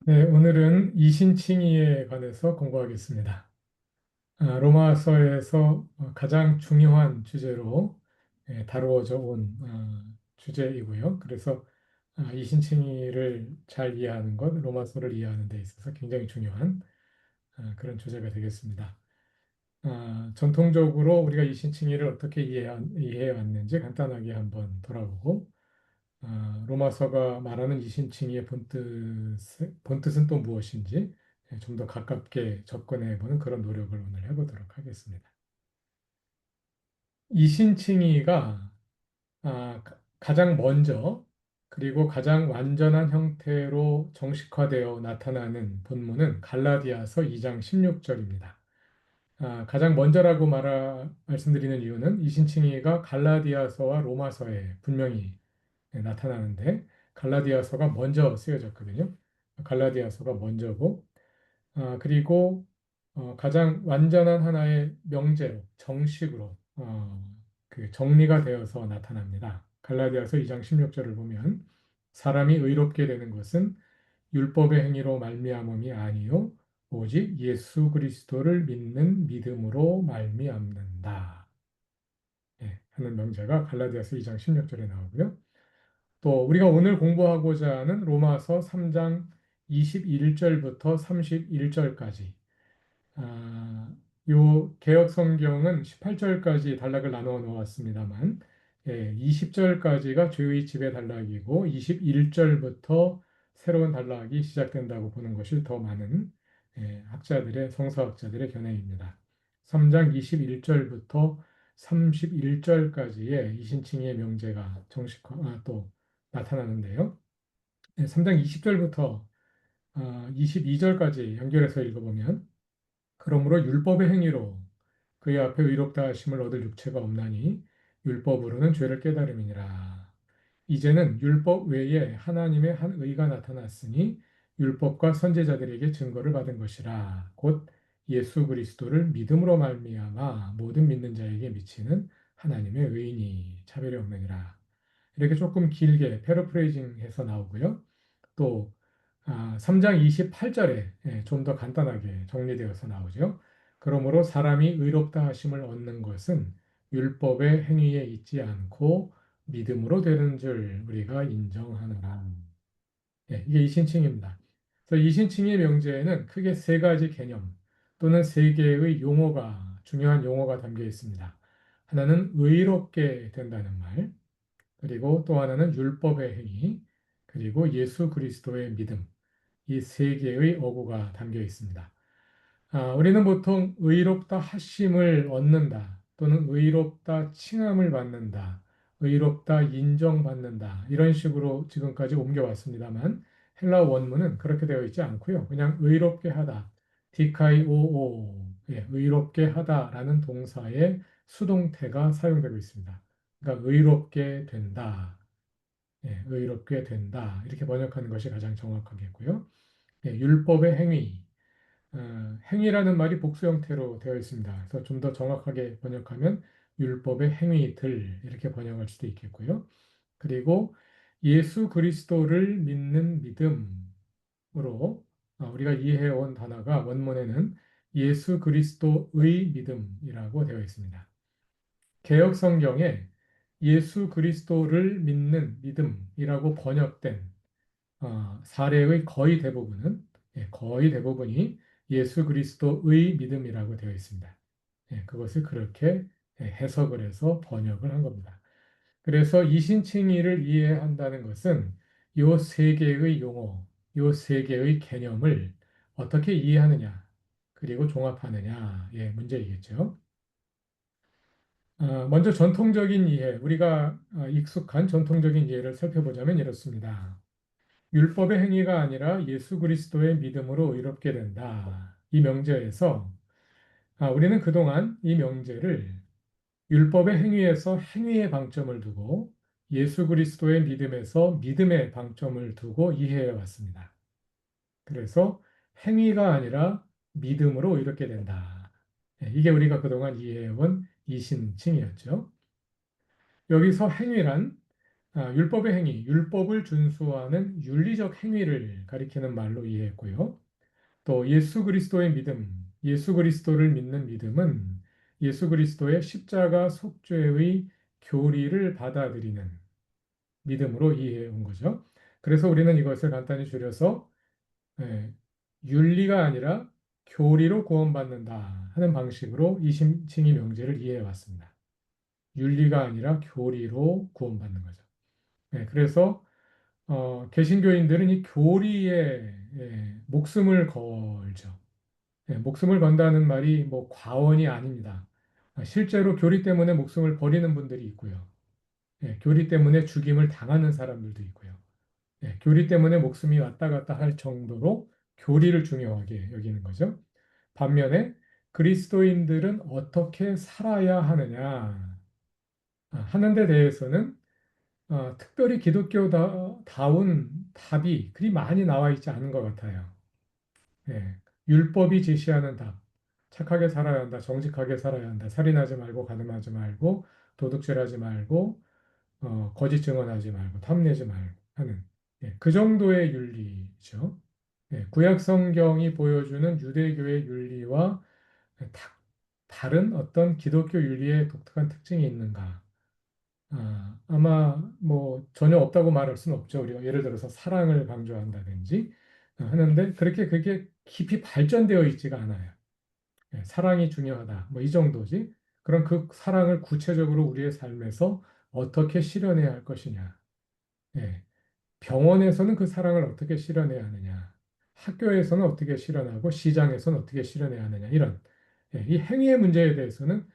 네, 오늘은 이신칭의에 관해서 공부하겠습니다. 로마서에서 가장 중요한 주제로 다루어져 온 주제이고요. 그래서 이신칭의를 잘 이해하는 것, 로마서를 이해하는 데 있어서 굉장히 중요한 그런 주제가 되겠습니다. 전통적으로 우리가 이신칭의를 어떻게 이해해 왔는지 간단하게 한번 돌아보고 로마서가 말하는 이신칭의의 본뜻은 또 무엇인지 좀 더 가깝게 접근해 보는 그런 노력을 오늘 해보도록 하겠습니다. 이신칭의가 가장 먼저 그리고 가장 완전한 형태로 정식화되어 나타나는 본문은 갈라디아서 2장 16절입니다. 가장 먼저라고 말씀드리는 이유는 이신칭의가 갈라디아서와 로마서에 분명히 나타나는데 갈라디아서가 먼저 쓰여졌거든요. 갈라디아서가 먼저고 그리고 가장 완전한 하나의 명제로 정식으로 그 정리가 되어서 나타납니다. 갈라디아서 2장 16절을 보면 사람이 의롭게 되는 것은 율법의 행위로 말미암음이 아니요 오직 예수 그리스도를 믿는 믿음으로 말미암는다. 예, 하는 명제가 갈라디아서 2장 16절에 나오고요. 또 우리가 오늘 공부하고자 하는 로마서 3장 21절부터 31절까지 요 개역 성경은 18절까지 단락을 나누어 놓았습니다만 20절까지가 죄의 지배 단락이고 21절부터 새로운 단락이 시작된다고 보는 것이 더 많은 학자들의 성서학자들의 견해입니다. 3장 21절부터 31절까지의 이신칭의 명제가 또 나타나는데요. 3장 20절부터 22절까지 연결해서 읽어보면 그러므로 율법의 행위로 그의 앞에 의롭다 하심을 얻을 육체가 없나니 율법으로는 죄를 깨달음이니라. 이제는 율법 외에 하나님의 한 의가 나타났으니 율법과 선지자들에게 증거를 받은 것이라. 곧 예수 그리스도를 믿음으로 말미암아 모든 믿는 자에게 미치는 하나님의 의인이 차별이 없느니라. 이렇게 조금 길게 패러프레이징해서 나오고요. 또 3장 28절에 좀 더 간단하게 정리되어서 나오죠. 그러므로 사람이 의롭다 하심을 얻는 것은 율법의 행위에 있지 않고 믿음으로 되는 줄 우리가 인정하노라. 이게 이신칭입니다. 그래서 이신칭의 명제에는 크게 세 가지 개념 또는 세 개의 용어가 중요한 용어가 담겨 있습니다. 하나는 의롭게 된다는 말, 그리고 또 하나는 율법의 행위, 그리고 예수 그리스도의 믿음. 이 세 개의 어구가 담겨 있습니다. 우리는 보통 의롭다 하심을 얻는다, 또는 의롭다 칭함을 받는다, 의롭다 인정받는다, 이런 식으로 지금까지 옮겨왔습니다만, 헬라 원문은 그렇게 되어 있지 않고요. 그냥 의롭게 하다, 디카이오오, 의롭게 하다라는 동사의 수동태가 사용되고 있습니다. 그러니까 의롭게 된다, 의롭게 된다, 이렇게 번역하는 것이 가장 정확하겠고요. 율법의 행위, 행위라는 말이 복수 형태로 되어 있습니다. 그래서 좀 더 정확하게 번역하면 율법의 행위들 이렇게 번역할 수도 있겠고요. 그리고 예수 그리스도를 믿는 믿음으로 우리가 이해해온 단어가 원문에는 예수 그리스도의 믿음이라고 되어 있습니다. 개역 성경에 예수 그리스도를 믿는 믿음이라고 번역된 사례의 거의 대부분이 예수 그리스도의 믿음이라고 되어 있습니다. 그것을 그렇게 해석을 해서 번역을 한 겁니다. 그래서 이신칭의를 이해한다는 것은 요 세 개의 용어, 요 세 개의 개념을 어떻게 이해하느냐, 그리고 종합하느냐의 문제이겠죠. 먼저 전통적인 이해, 우리가 익숙한 전통적인 이해를 살펴보자면 이렇습니다. 율법의 행위가 아니라 예수 그리스도의 믿음으로 의롭게 된다. 이 명제에서 우리는 그동안 이 명제를 율법의 행위에서 행위에 방점을 두고 예수 그리스도의 믿음에서 믿음에 방점을 두고 이해해 왔습니다. 그래서 행위가 아니라 믿음으로 의롭게 된다. 이게 우리가 그동안 이해해온 이신칭이었죠. 여기서 행위란 율법의 행위, 율법을 준수하는 윤리적 행위를 가리키는 말로 이해했고요. 또 예수 그리스도의 믿음, 예수 그리스도를 믿는 믿음은 예수 그리스도의 십자가 속죄의 교리를 받아들이는 믿음으로 이해해 온 거죠. 그래서 우리는 이것을 간단히 줄여서 예, 윤리가 아니라 교리로 구원받는다 하는 방식으로 이심칭의 명제를 이해해 왔습니다. 윤리가 아니라 교리로 구원받는 거죠. 그래서 개신교인들은 이 교리에 목숨을 걸죠. 목숨을 건다는 말이 뭐 과언이 아닙니다. 실제로 교리 때문에 목숨을 버리는 분들이 있고요. 교리 때문에 죽임을 당하는 사람들도 있고요. 교리 때문에 목숨이 왔다 갔다 할 정도로 교리를 중요하게 여기는 거죠. 반면에 그리스도인들은 어떻게 살아야 하느냐 하는 데 대해서는 특별히 기독교다운 답이 그리 많이 나와 있지 않은 것 같아요. 예, 율법이 제시하는 답, 착하게 살아야 한다, 정직하게 살아야 한다, 살인하지 말고, 가늠하지 말고, 도둑질하지 말고, 거짓 증언하지 말고, 탐내지 말고 하는 그 정도의 윤리죠. 구약 성경이 보여주는 유대교의 윤리와 다, 다른 어떤 기독교 윤리의 독특한 특징이 있는가? 아마 뭐 전혀 없다고 말할 수는 없죠. 우리가 예를 들어서 사랑을 강조한다든지 하는데 그렇게 그게 깊이 발전되어 있지가 않아요. 사랑이 중요하다. 뭐 이 정도지. 그럼 그 사랑을 구체적으로 우리의 삶에서 어떻게 실현해야 할 것이냐. 예, 병원에서는 그 사랑을 어떻게 실현해야 하느냐. 학교에서는 어떻게 실현하고 시장에서는 어떻게 실현해야 하느냐. 이런 이 행위의 문제에 대해서는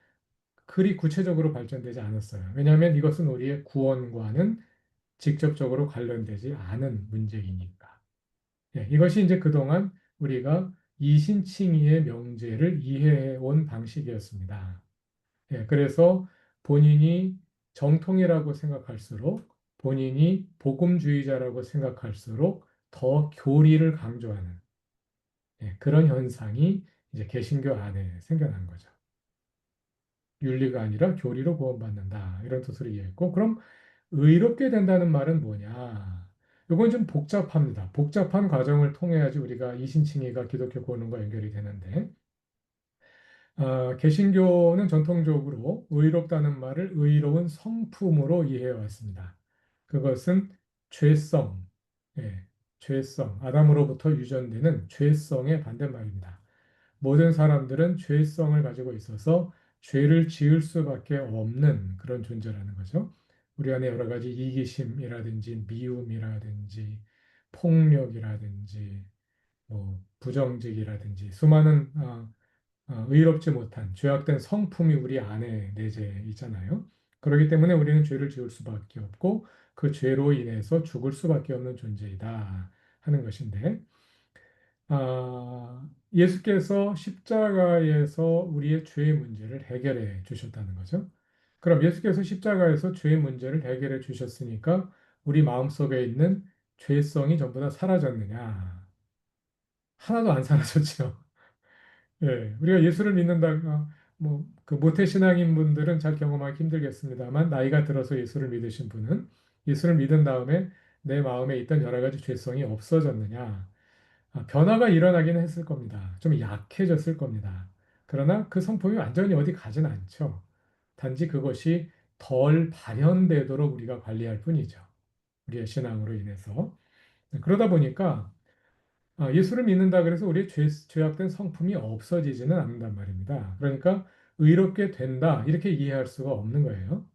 그리 구체적으로 발전되지 않았어요. 왜냐하면 이것은 우리의 구원과는 직접적으로 관련되지 않은 문제이니까. 이것이 이제 그동안 우리가 이신칭의의 명제를 이해해 온 방식이었습니다. 그래서 본인이 정통이라고 생각할수록 본인이 복음주의자라고 생각할수록 더 교리를 강조하는 그런 현상이 이제 개신교 안에 생겨난 거죠. 윤리가 아니라 교리로 구원받는다. 이런 뜻으로 이해했고, 그럼 의롭게 된다는 말은 뭐냐? 이건 좀 복잡합니다. 복잡한 과정을 통해야지 우리가 이신칭의가 기독교 구원과 연결이 되는데, 개신교는 전통적으로 의롭다는 말을 의로운 성품으로 이해해 왔습니다. 그것은 죄성, 예, 죄성, 아담으로부터 유전되는 죄성의 반대말입니다. 모든 사람들은 죄성을 가지고 있어서 죄를 지을 수밖에 없는 그런 존재라는 거죠. 우리 안에 여러 가지 이기심이라든지 미움이라든지 폭력이라든지 뭐 부정직이라든지 수많은 의롭지 못한 죄악된 성품이 우리 안에 내재 있잖아요. 그렇기 때문에 우리는 죄를 지을 수밖에 없고 그 죄로 인해서 죽을 수밖에 없는 존재이다 하는 것인데 예수께서 십자가에서 우리의 죄의 문제를 해결해 주셨다는 거죠. 그럼 예수께서 십자가에서 죄의 문제를 해결해 주셨으니까 우리 마음속에 있는 죄성이 전부 다 사라졌느냐? 하나도 안 사라졌죠. 우리가 예수를 믿는다, 그 모태신앙인 분들은 잘 경험하기 힘들겠습니다만, 나이가 들어서 예수를 믿으신 분은 예수를 믿은 다음에 내 마음에 있던 여러 가지 죄성이 없어졌느냐? 변화가 일어나기는 했을 겁니다. 좀 약해졌을 겁니다. 그러나 그 성품이 완전히 어디 가진 않죠. 단지 그것이 덜 발현되도록 우리가 관리할 뿐이죠. 우리의 신앙으로 인해서. 그러다 보니까 예수를 믿는다 그래서 우리의 죄악된 성품이 없어지지는 않는단 말입니다. 그러니까 의롭게 된다 이렇게 이해할 수가 없는 거예요.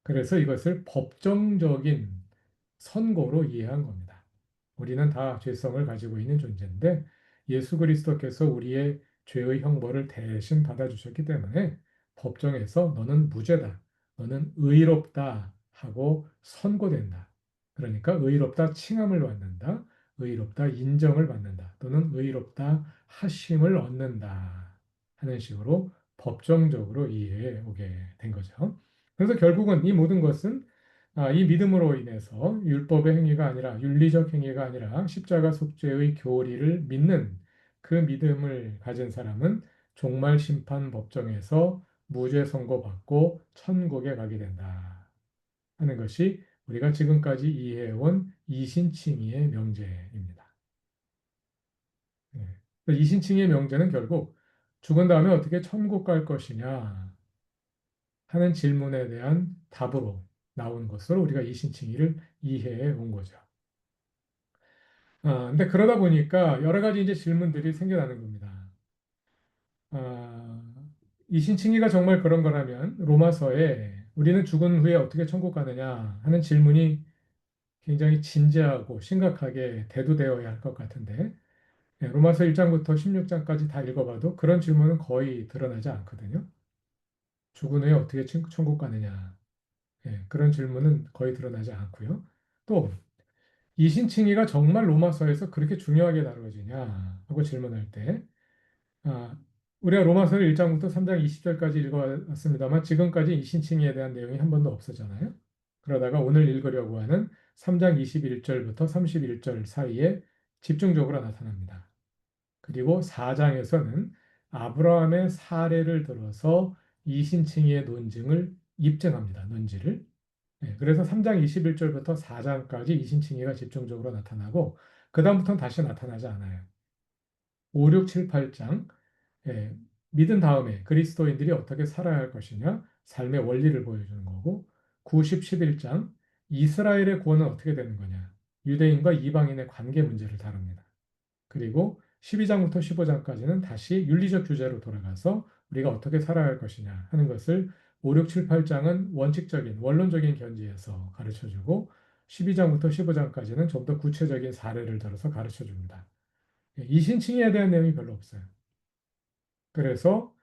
그래서 이것을 법정적인 선고로 이해한 겁니다. 우리는 다 죄성을 가지고 있는 존재인데 예수 그리스도께서 우리의 죄의 형벌을 대신 받아주셨기 때문에 법정에서 너는 무죄다, 너는 의롭다 하고 선고된다. 그러니까 의롭다 칭함을 받는다, 의롭다 인정을 받는다, 또는 의롭다 하심을 얻는다 하는 식으로 법정적으로 이해해 오게 된 거죠. 그래서 결국은 이 모든 것은 이 믿음으로 인해서 율법의 행위가 아니라 윤리적 행위가 아니라 십자가 속죄의 교리를 믿는 그 믿음을 가진 사람은 종말 심판 법정에서 무죄 선고받고 천국에 가게 된다 하는 것이 우리가 지금까지 이해해온 이신칭의의 명제입니다. 예. 이신칭의의 명제는 결국 죽은 다음에 어떻게 천국 갈 것이냐 하는 질문에 대한 답으로 나온 것으로 우리가 이신칭의를 이해해 온 거죠. 근데 그러다 보니까 여러 가지 이제 질문들이 생겨나는 겁니다. 아, 이신칭의가 정말 그런 거라면 로마서에 우리는 죽은 후에 어떻게 천국 가느냐 하는 질문이 굉장히 진지하고 심각하게 대두되어야 할 것 같은데 예, 로마서 1장부터 16장까지 다 읽어봐도 그런 질문은 거의 드러나지 않거든요. 죽은 후에 어떻게 천국 가느냐 예, 그런 질문은 거의 드러나지 않고요. 또 이신칭의가 정말 로마서에서 그렇게 중요하게 다뤄지냐 하고 질문할 때 아, 우리가 로마서 1장부터 3장 20절까지 읽어왔습니다만 지금까지 이신칭의에 대한 내용이 한 번도 없었잖아요. 그러다가 오늘 읽으려고 하는 3장 21절부터 31절 사이에 집중적으로 나타납니다. 그리고 4장에서는 아브라함의 사례를 들어서 이신칭의의 논증을 입증합니다. 논지를. 네, 그래서 3장 21절부터 4장까지 이신칭의가 집중적으로 나타나고 그다음부터는 다시 나타나지 않아요. 5, 6, 7, 8장 믿은 다음에 그리스도인들이 어떻게 살아야 할 것이냐 삶의 원리를 보여주는 거고 9, 10, 11장 이스라엘의 구원은 어떻게 되는 거냐 유대인과 이방인의 관계 문제를 다룹니다. 그리고 12장부터 15장까지는 다시 윤리적 주제로 돌아가서 우리가 어떻게 살아야 할 것이냐 하는 것을 5, 6, 7, 8장은 원칙적인 원론적인 견지에서 가르쳐주고 12장부터 15장까지는 좀 더 구체적인 사례를 들어서 가르쳐줍니다. 이신칭의에 대한 내용이 별로 없어요. 그래서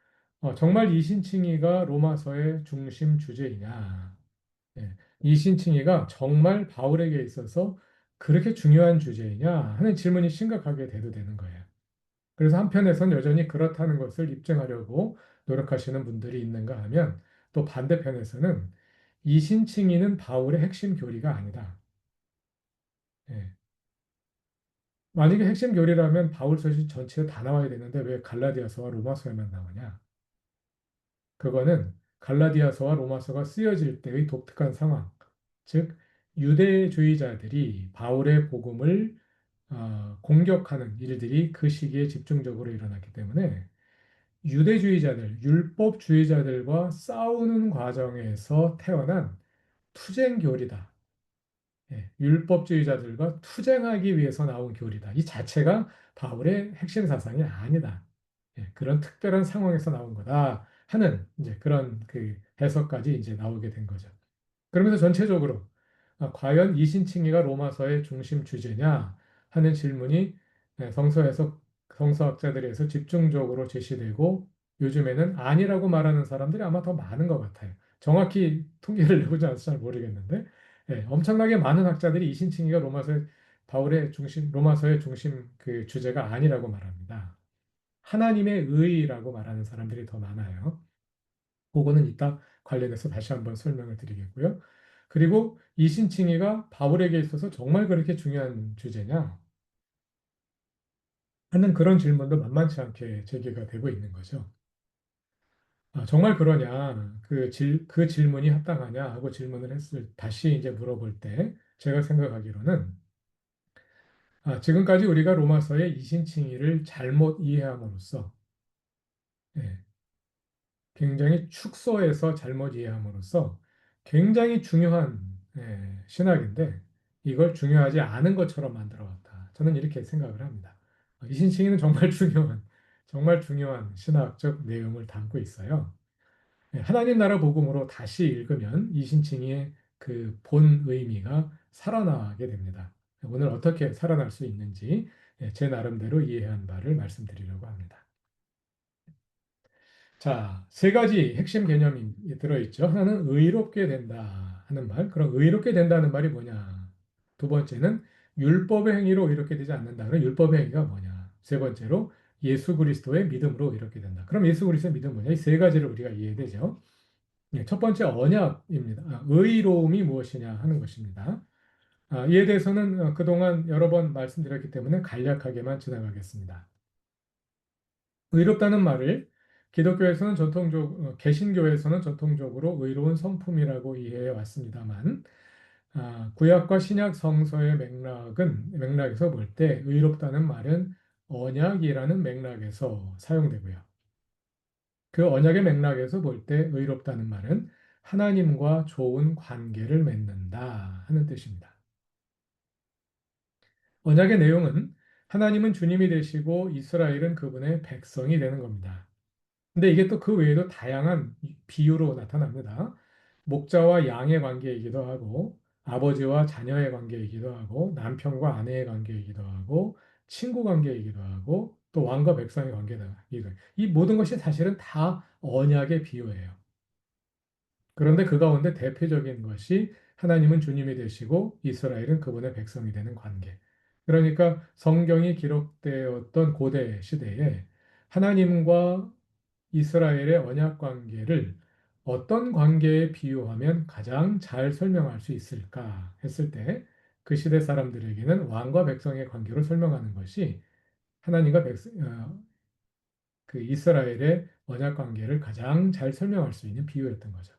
정말 이신칭의가 로마서의 중심 주제이냐? 예, 이신칭의가 정말 바울에게 있어서 그렇게 중요한 주제이냐 하는 질문이 심각하게 대두되는 거예요. 그래서 한편에선 여전히 그렇다는 것을 입증하려고 노력하시는 분들이 있는가 하면 또 반대편에서는 이신칭의는 바울의 핵심 교리가 아니다. 예, 만약에 핵심 교리라면 바울 서신 전체에 다 나와야 되는데 왜 갈라디아서와 로마서에만 나오냐? 그거는 갈라디아서와 로마서가 쓰여질 때의 독특한 상황, 즉 유대주의자들이 바울의 복음을 공격하는 일들이 그 시기에 집중적으로 일어났기 때문에 유대주의자들, 율법주의자들과 싸우는 과정에서 태어난 투쟁 교리다. 예, 율법주의자들과 투쟁하기 위해서 나온 교리다. 이 자체가 바울의 핵심 사상이 아니다. 예, 그런 특별한 상황에서 나온 거다 하는 이제 그런 그 해석까지 이제 나오게 된 거죠. 그러면서 전체적으로 과연 이신칭의가 로마서의 중심 주제냐 하는 질문이 성서 성서학자들에서 집중적으로 제시되고 요즘에는 아니라고 말하는 사람들이 아마 더 많은 것 같아요. 정확히 통계를 내보지 않아서 잘 모르겠는데 엄청나게 많은 학자들이 이신칭의가 로마서의 중심 그 주제가 아니라고 말합니다. 하나님의 의라고 말하는 사람들이 더 많아요. 그거는 이따 관련해서 다시 한번 설명을 드리겠고요. 그리고 이신칭의가 바울에게 있어서 정말 그렇게 중요한 주제냐 하는 그런 질문도 만만치 않게 제기가 되고 있는 거죠. 정말 그러냐, 그 질문이 합당하냐 하고 질문을 다시 이제 물어볼 때 제가 생각하기로는 지금까지 우리가 로마서의 이신칭의를 잘못 이해함으로써 예, 굉장히 축소해서 잘못 이해함으로써 굉장히 중요한 신학인데 이걸 중요하지 않은 것처럼 만들어 왔다. 저는 이렇게 생각을 합니다. 이신칭의는 정말 중요한 신학적 내용을 담고 있어요. 하나님 나라 복음으로 다시 읽으면 이신칭의의 그 본 의미가 살아나게 됩니다. 오늘 어떻게 살아날 수 있는지 제 나름대로 이해한 바를 말씀드리려고 합니다. 자, 세 가지 핵심 개념이 들어있죠. 하나는 의롭게 된다 하는 말. 그럼 의롭게 된다는 말이 뭐냐? 두 번째는 율법의 행위로 의롭게 되지 않는다. 그럼 율법의 행위가 뭐냐? 세 번째로 예수 그리스도의 믿음으로 의롭게 된다. 그럼 예수 그리스도의 믿음은 뭐냐? 이 세 가지를 우리가 이해되죠. 첫 번째 언약입니다. 의로움이 무엇이냐 하는 것입니다. 이에 대해서는 그동안 여러 번 말씀드렸기 때문에 간략하게만 지나가겠습니다. 의롭다는 말을 개신교에서는 전통적으로 의로운 성품이라고 이해해 왔습니다만, 구약과 신약 성서의 맥락에서 볼 때 의롭다는 말은 언약이라는 맥락에서 사용되고요. 그 언약의 맥락에서 볼 때 의롭다는 말은 하나님과 좋은 관계를 맺는다 하는 뜻입니다. 언약의 내용은 하나님은 주님이 되시고 이스라엘은 그분의 백성이 되는 겁니다. 근데 이게 또 그 외에도 다양한 비유로 나타납니다. 목자와 양의 관계이기도 하고, 아버지와 자녀의 관계이기도 하고, 남편과 아내의 관계이기도 하고, 친구 관계이기도 하고, 또 왕과 백성의 관계이기도 하고, 이 모든 것이 사실은 다 언약의 비유예요. 그런데 그 가운데 대표적인 것이 하나님은 주님이 되시고 이스라엘은 그분의 백성이 되는 관계. 그러니까 성경이 기록되었던 고대 시대에 하나님과 이스라엘의 언약 관계를 어떤 관계에 비유하면 가장 잘 설명할 수 있을까 했을 때 그 시대 사람들에게는 왕과 백성의 관계로 설명하는 것이 하나님과 그 이스라엘의 언약 관계를 가장 잘 설명할 수 있는 비유였던 거죠.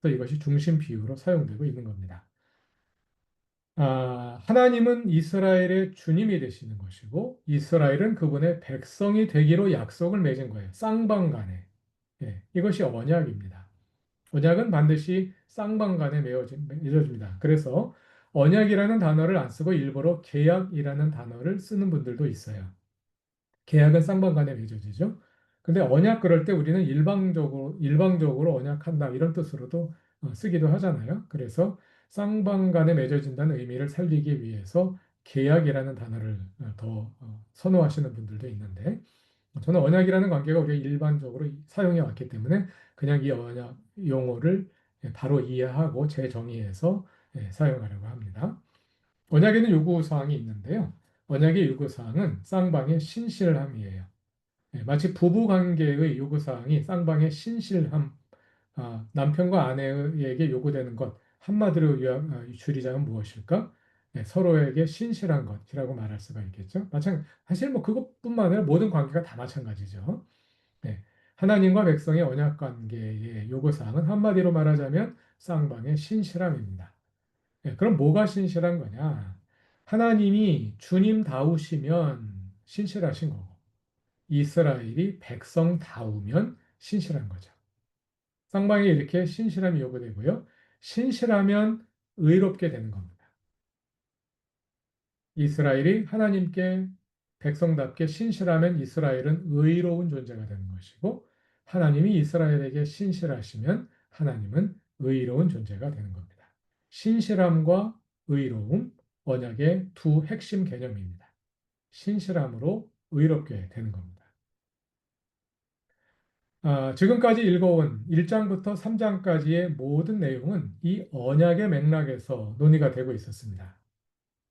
그래서 이것이 중심 비유로 사용되고 있는 겁니다. 하나님은 이스라엘의 주님이 되시는 것이고 이스라엘은 그분의 백성이 되기로 약속을 맺은 거예요. 쌍방간에. 예, 이것이 언약입니다. 언약은 반드시 쌍방간에 맺어집니다. 그래서 언약이라는 단어를 안 쓰고 일부러 계약이라는 단어를 쓰는 분들도 있어요. 계약은 쌍방간에 맺어지죠. 근데 언약 그럴 때 우리는 일방적으로 언약한다 이런 뜻으로도 쓰기도 하잖아요. 그래서 쌍방간에 맺어진다는 의미를 살리기 위해서 계약이라는 단어를 더 선호하시는 분들도 있는데 저는 언약이라는 관계가 우리가 일반적으로 사용해 왔기 때문에 그냥 이 언약 용어를 바로 이해하고 재정의해서 사용하려고 합니다. 언약에는 요구사항이 있는데요. 언약의 요구사항은 쌍방의 신실함이에요. 마치 부부 관계의 요구사항이 쌍방의 신실함, 남편과 아내에게 요구되는 것, 한마디로 줄이자면 무엇일까? 서로에게 신실한 것이라고 말할 수가 있겠죠. 사실 뭐 그것뿐만 아니라 모든 관계가 다 마찬가지죠. 네. 하나님과 백성의 언약 관계의 요구사항은 한마디로 말하자면 쌍방의 신실함입니다. 그럼 뭐가 신실한 거냐? 하나님이 주님다우시면 신실하신 거고, 이스라엘이 백성다우면 신실한 거죠. 쌍방에 이렇게 신실함이 요구되고요. 신실하면 의롭게 되는 겁니다. 이스라엘이 하나님께 백성답게 신실하면 이스라엘은 의로운 존재가 되는 것이고, 하나님이 이스라엘에게 신실하시면 하나님은 의로운 존재가 되는 겁니다. 신실함과 의로움, 언약의 두 핵심 개념입니다. 신실함으로 의롭게 되는 겁니다. 지금까지 읽어온 1장부터 3장까지의 모든 내용은 이 언약의 맥락에서 논의가 되고 있었습니다.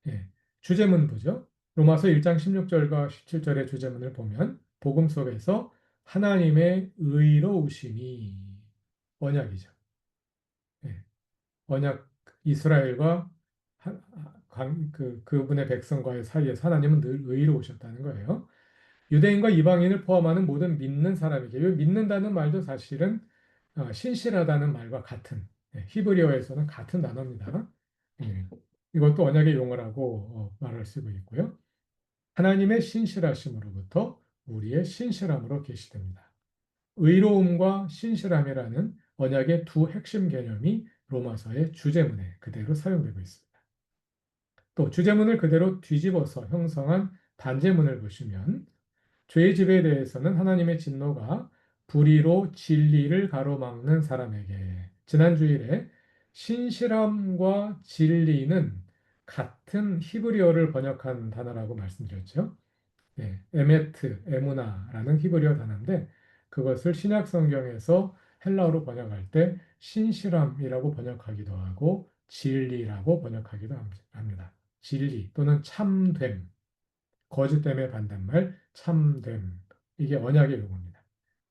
예, 주제문부죠. 로마서 1장 16절과 17절의 주제문을 보면 복음 속에서 하나님의 의로우심이 언약이죠. 예, 언약 이스라엘과 그분의 백성과의 사이에서 하나님은 늘 의로우셨다는 거예요. 유대인과 이방인을 포함하는 모든 믿는 사람에게, 이 믿는다는 말도 사실은 신실하다는 말과 같은, 히브리어에서는 같은 단어입니다. 예, 이것도 언약의 용어라고 말할 수 있고요. 하나님의 신실하심으로부터 우리의 신실함으로 계시됩니다. 의로움과 신실함이라는 언약의 두 핵심 개념이 로마서의 주제문에 그대로 사용되고 있습니다. 또 주제문을 그대로 뒤집어서 형성한 반제문을 보시면 죄의 집에 대해서는 하나님의 진노가 불의로 진리를 가로막는 사람에게 지난 주일에 신실함과 진리는 같은 히브리어를 번역한 단어라고 말씀드렸죠. 에메트, 에무나라는 히브리어 단어인데 그것을 신약 성경에서 헬라어로 번역할 때 신실함이라고 번역하기도 하고 진리라고 번역하기도 합니다. 진리 또는 참됨, 거짓됨의 반대말 참됨. 이게 언약의 용어입니다.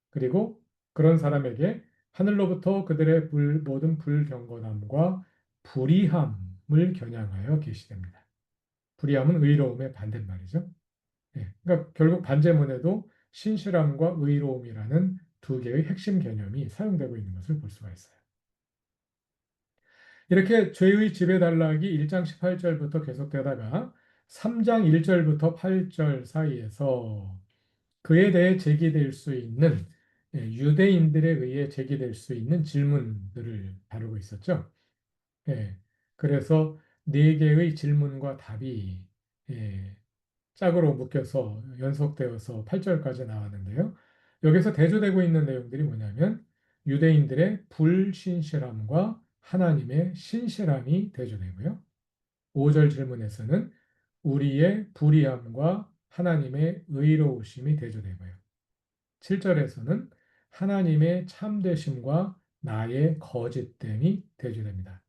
그리고 그런 사람에게 하늘로부터 그들의 모든 불경건함과 불의함을 겨냥하여 계시됩니다. 불의함은 의로움의 반대말이죠. 그러니까 결국 반제문에도 신실함과 의로움이라는 두 개의 핵심 개념이 사용되고 있는 것을 볼 수가 있어요. 이렇게 죄의 지배단락이 1장 18절부터 계속되다가 3장 1절부터 8절 사이에서 그에 대해 제기될 수 있는 유대인들에 의해 제기될 수 있는 질문들을 다루고 있었죠. 예, 그래서 네 개의 질문과 답이 예, 짝으로 묶여서 연속되어서 8절까지 나왔는데요. 여기서 대조되고 있는 내용들이 뭐냐면 유대인들의 불신실함과 하나님의 신실함이 대조되고요. 5절 질문에서는 우리의 불의함과 하나님의 의로우심이 대조되고요. 7절에서는 하나님의 참되심과 나의 거짓됨이 대조됩니다.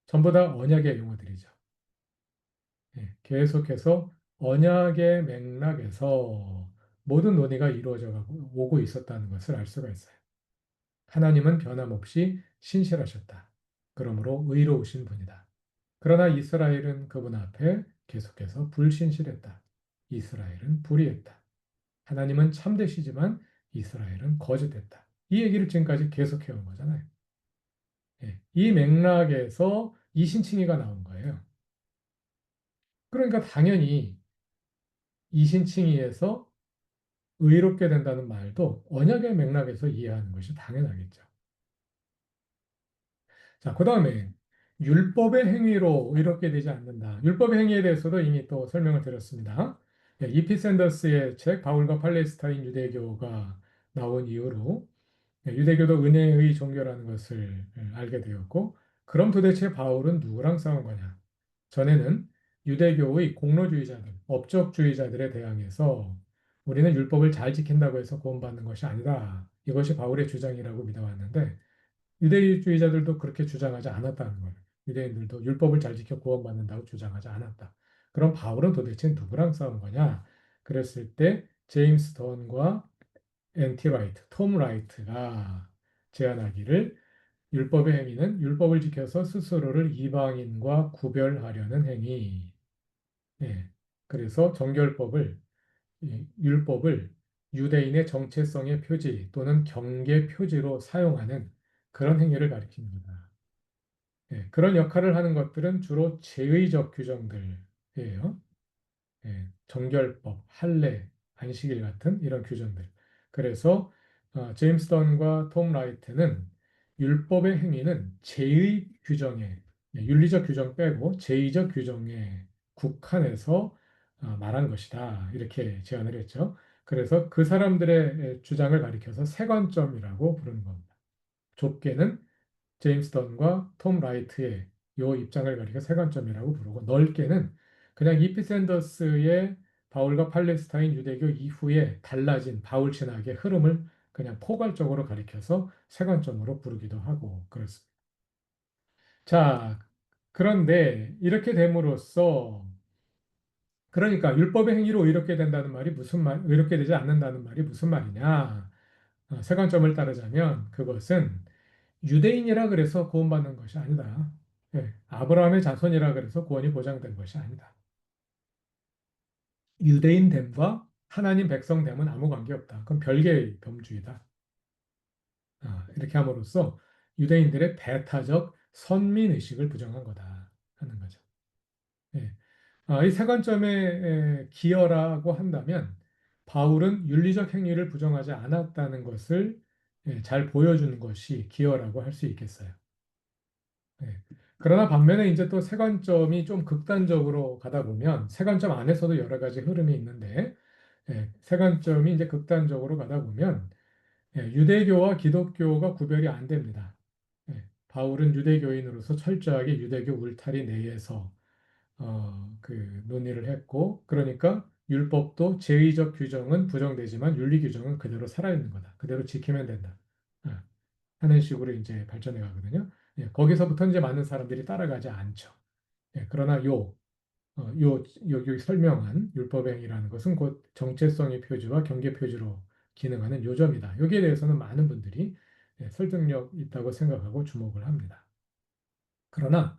전부 다 언약의 용어들이죠. 예, 계속해서 언약의 맥락에서 모든 논의가 이루어져 가고 오고 있었다는 것을 알 수가 있어요. 하나님은 변함없이 신실하셨다. 그러므로 의로우신 분이다. 그러나 이스라엘은 그분 앞에 계속해서 불신실했다. 이스라엘은 불의했다. 하나님은 참되시지만 이스라엘은 거짓했다. 이 얘기를 지금까지 계속해 온 거잖아요. 예, 이 맥락에서 이신칭의가 나온 거예요. 그러니까 당연히 이신칭의에서 의롭게 된다는 말도 언약의 맥락에서 이해하는 것이 당연하겠죠. 자, 그 다음에 율법의 행위로 의롭게 되지 않는다. 율법의 행위에 대해서도 이미 또 설명을 드렸습니다. 예, 이피샌더스의 책 바울과 팔레스타인 유대교가 나온 이후로 유대교도 은혜의 종교라는 것을 알게 되었고, 그럼 도대체 바울은 누구랑 싸운 거냐? 전에는 유대교의 공로주의자들, 업적주의자들에 대항해서 우리는 율법을 잘 지킨다고 해서 구원받는 것이 아니다. 이것이 바울의 주장이라고 믿어왔는데 유대주의자들도 그렇게 주장하지 않았다는 거예요. 유대인들도 율법을 잘 지켜 구원받는다고 주장하지 않았다. 그럼 바울은 도대체 누구랑 싸운 거냐? 그랬을 때 제임스 던과 엔티 라이트, 톰 라이트가 제안하기를 율법의 행위는 율법을 지켜서 스스로를 이방인과 구별하려는 행위. 예. 그래서 정결법을 율법을 유대인의 정체성의 표지 또는 경계 표지로 사용하는 그런 행위를 가리킵니다. 예. 그런 역할을 하는 것들은 주로 제의적 규정들이에요. 예, 정결법, 할례, 안식일 같은 이런 규정들. 그래서 제임스 던과 톰 라이트는 율법의 행위는 제의 규정에 윤리적 규정 빼고 제의적 규정에 국한해서 말한 것이다. 이렇게 제안을 했죠. 그래서 그 사람들의 주장을 가리켜서 세관점이라고 부르는 겁니다. 좁게는 제임스 던과 톰 라이트의 요 입장을 가리켜 세관점이라고 부르고 넓게는 그냥 이피 샌더스의 바울과 팔레스타인 유대교 이후에 달라진 바울 신학의 흐름을 그냥 포괄적으로 가리켜서 세관점으로 부르기도 하고 그렇습니다. 자, 그런데 이렇게 됨으로써 그러니까 율법의 행위로 의롭게 된다는 말이 무슨 말, 의롭게 되지 않는다는 말이 무슨 말이냐? 세관점을 따르자면 그것은 유대인이라 그래서 구원받는 것이 아니다. 예, 아브라함의 자손이라 그래서 구원이 보장된 것이 아니다. 유대인됨과 하나님 백성됨은 아무 관계없다. 그건 별개의 범주이다. 이렇게 함으로써 유대인들의 배타적 선민의식을 부정한 거다 하는 거죠. 예. 이 세 관점의 기여라고 한다면 바울은 윤리적 행위를 부정하지 않았다는 것을 잘 보여주는 것이 기여라고 할 수 있겠어요. 네. 그러나 반면에 이제 또 세관점이 좀 극단적으로 가다 보면 세관점 안에서도 여러 가지 흐름이 있는데 세관점이 이제 극단적으로 가다 보면 유대교와 기독교가 구별이 안 됩니다. 바울은 유대교인으로서 철저하게 유대교 울타리 내에서 그 논의를 했고 그러니까 율법도 제의적 규정은 부정되지만 윤리 규정은 그대로 살아있는 거다. 그대로 지키면 된다. 어, 하는 식으로 이제 발전해 가거든요. 거기서부터 이제 많은 사람들이 따라가지 않죠. 그러나 여기 설명한 율법행위라는 것은 곧 정체성의 표지와 경계 표지로 기능하는 요점이다. 여기에 대해서는 많은 분들이 설득력 있다고 생각하고 주목을 합니다. 그러나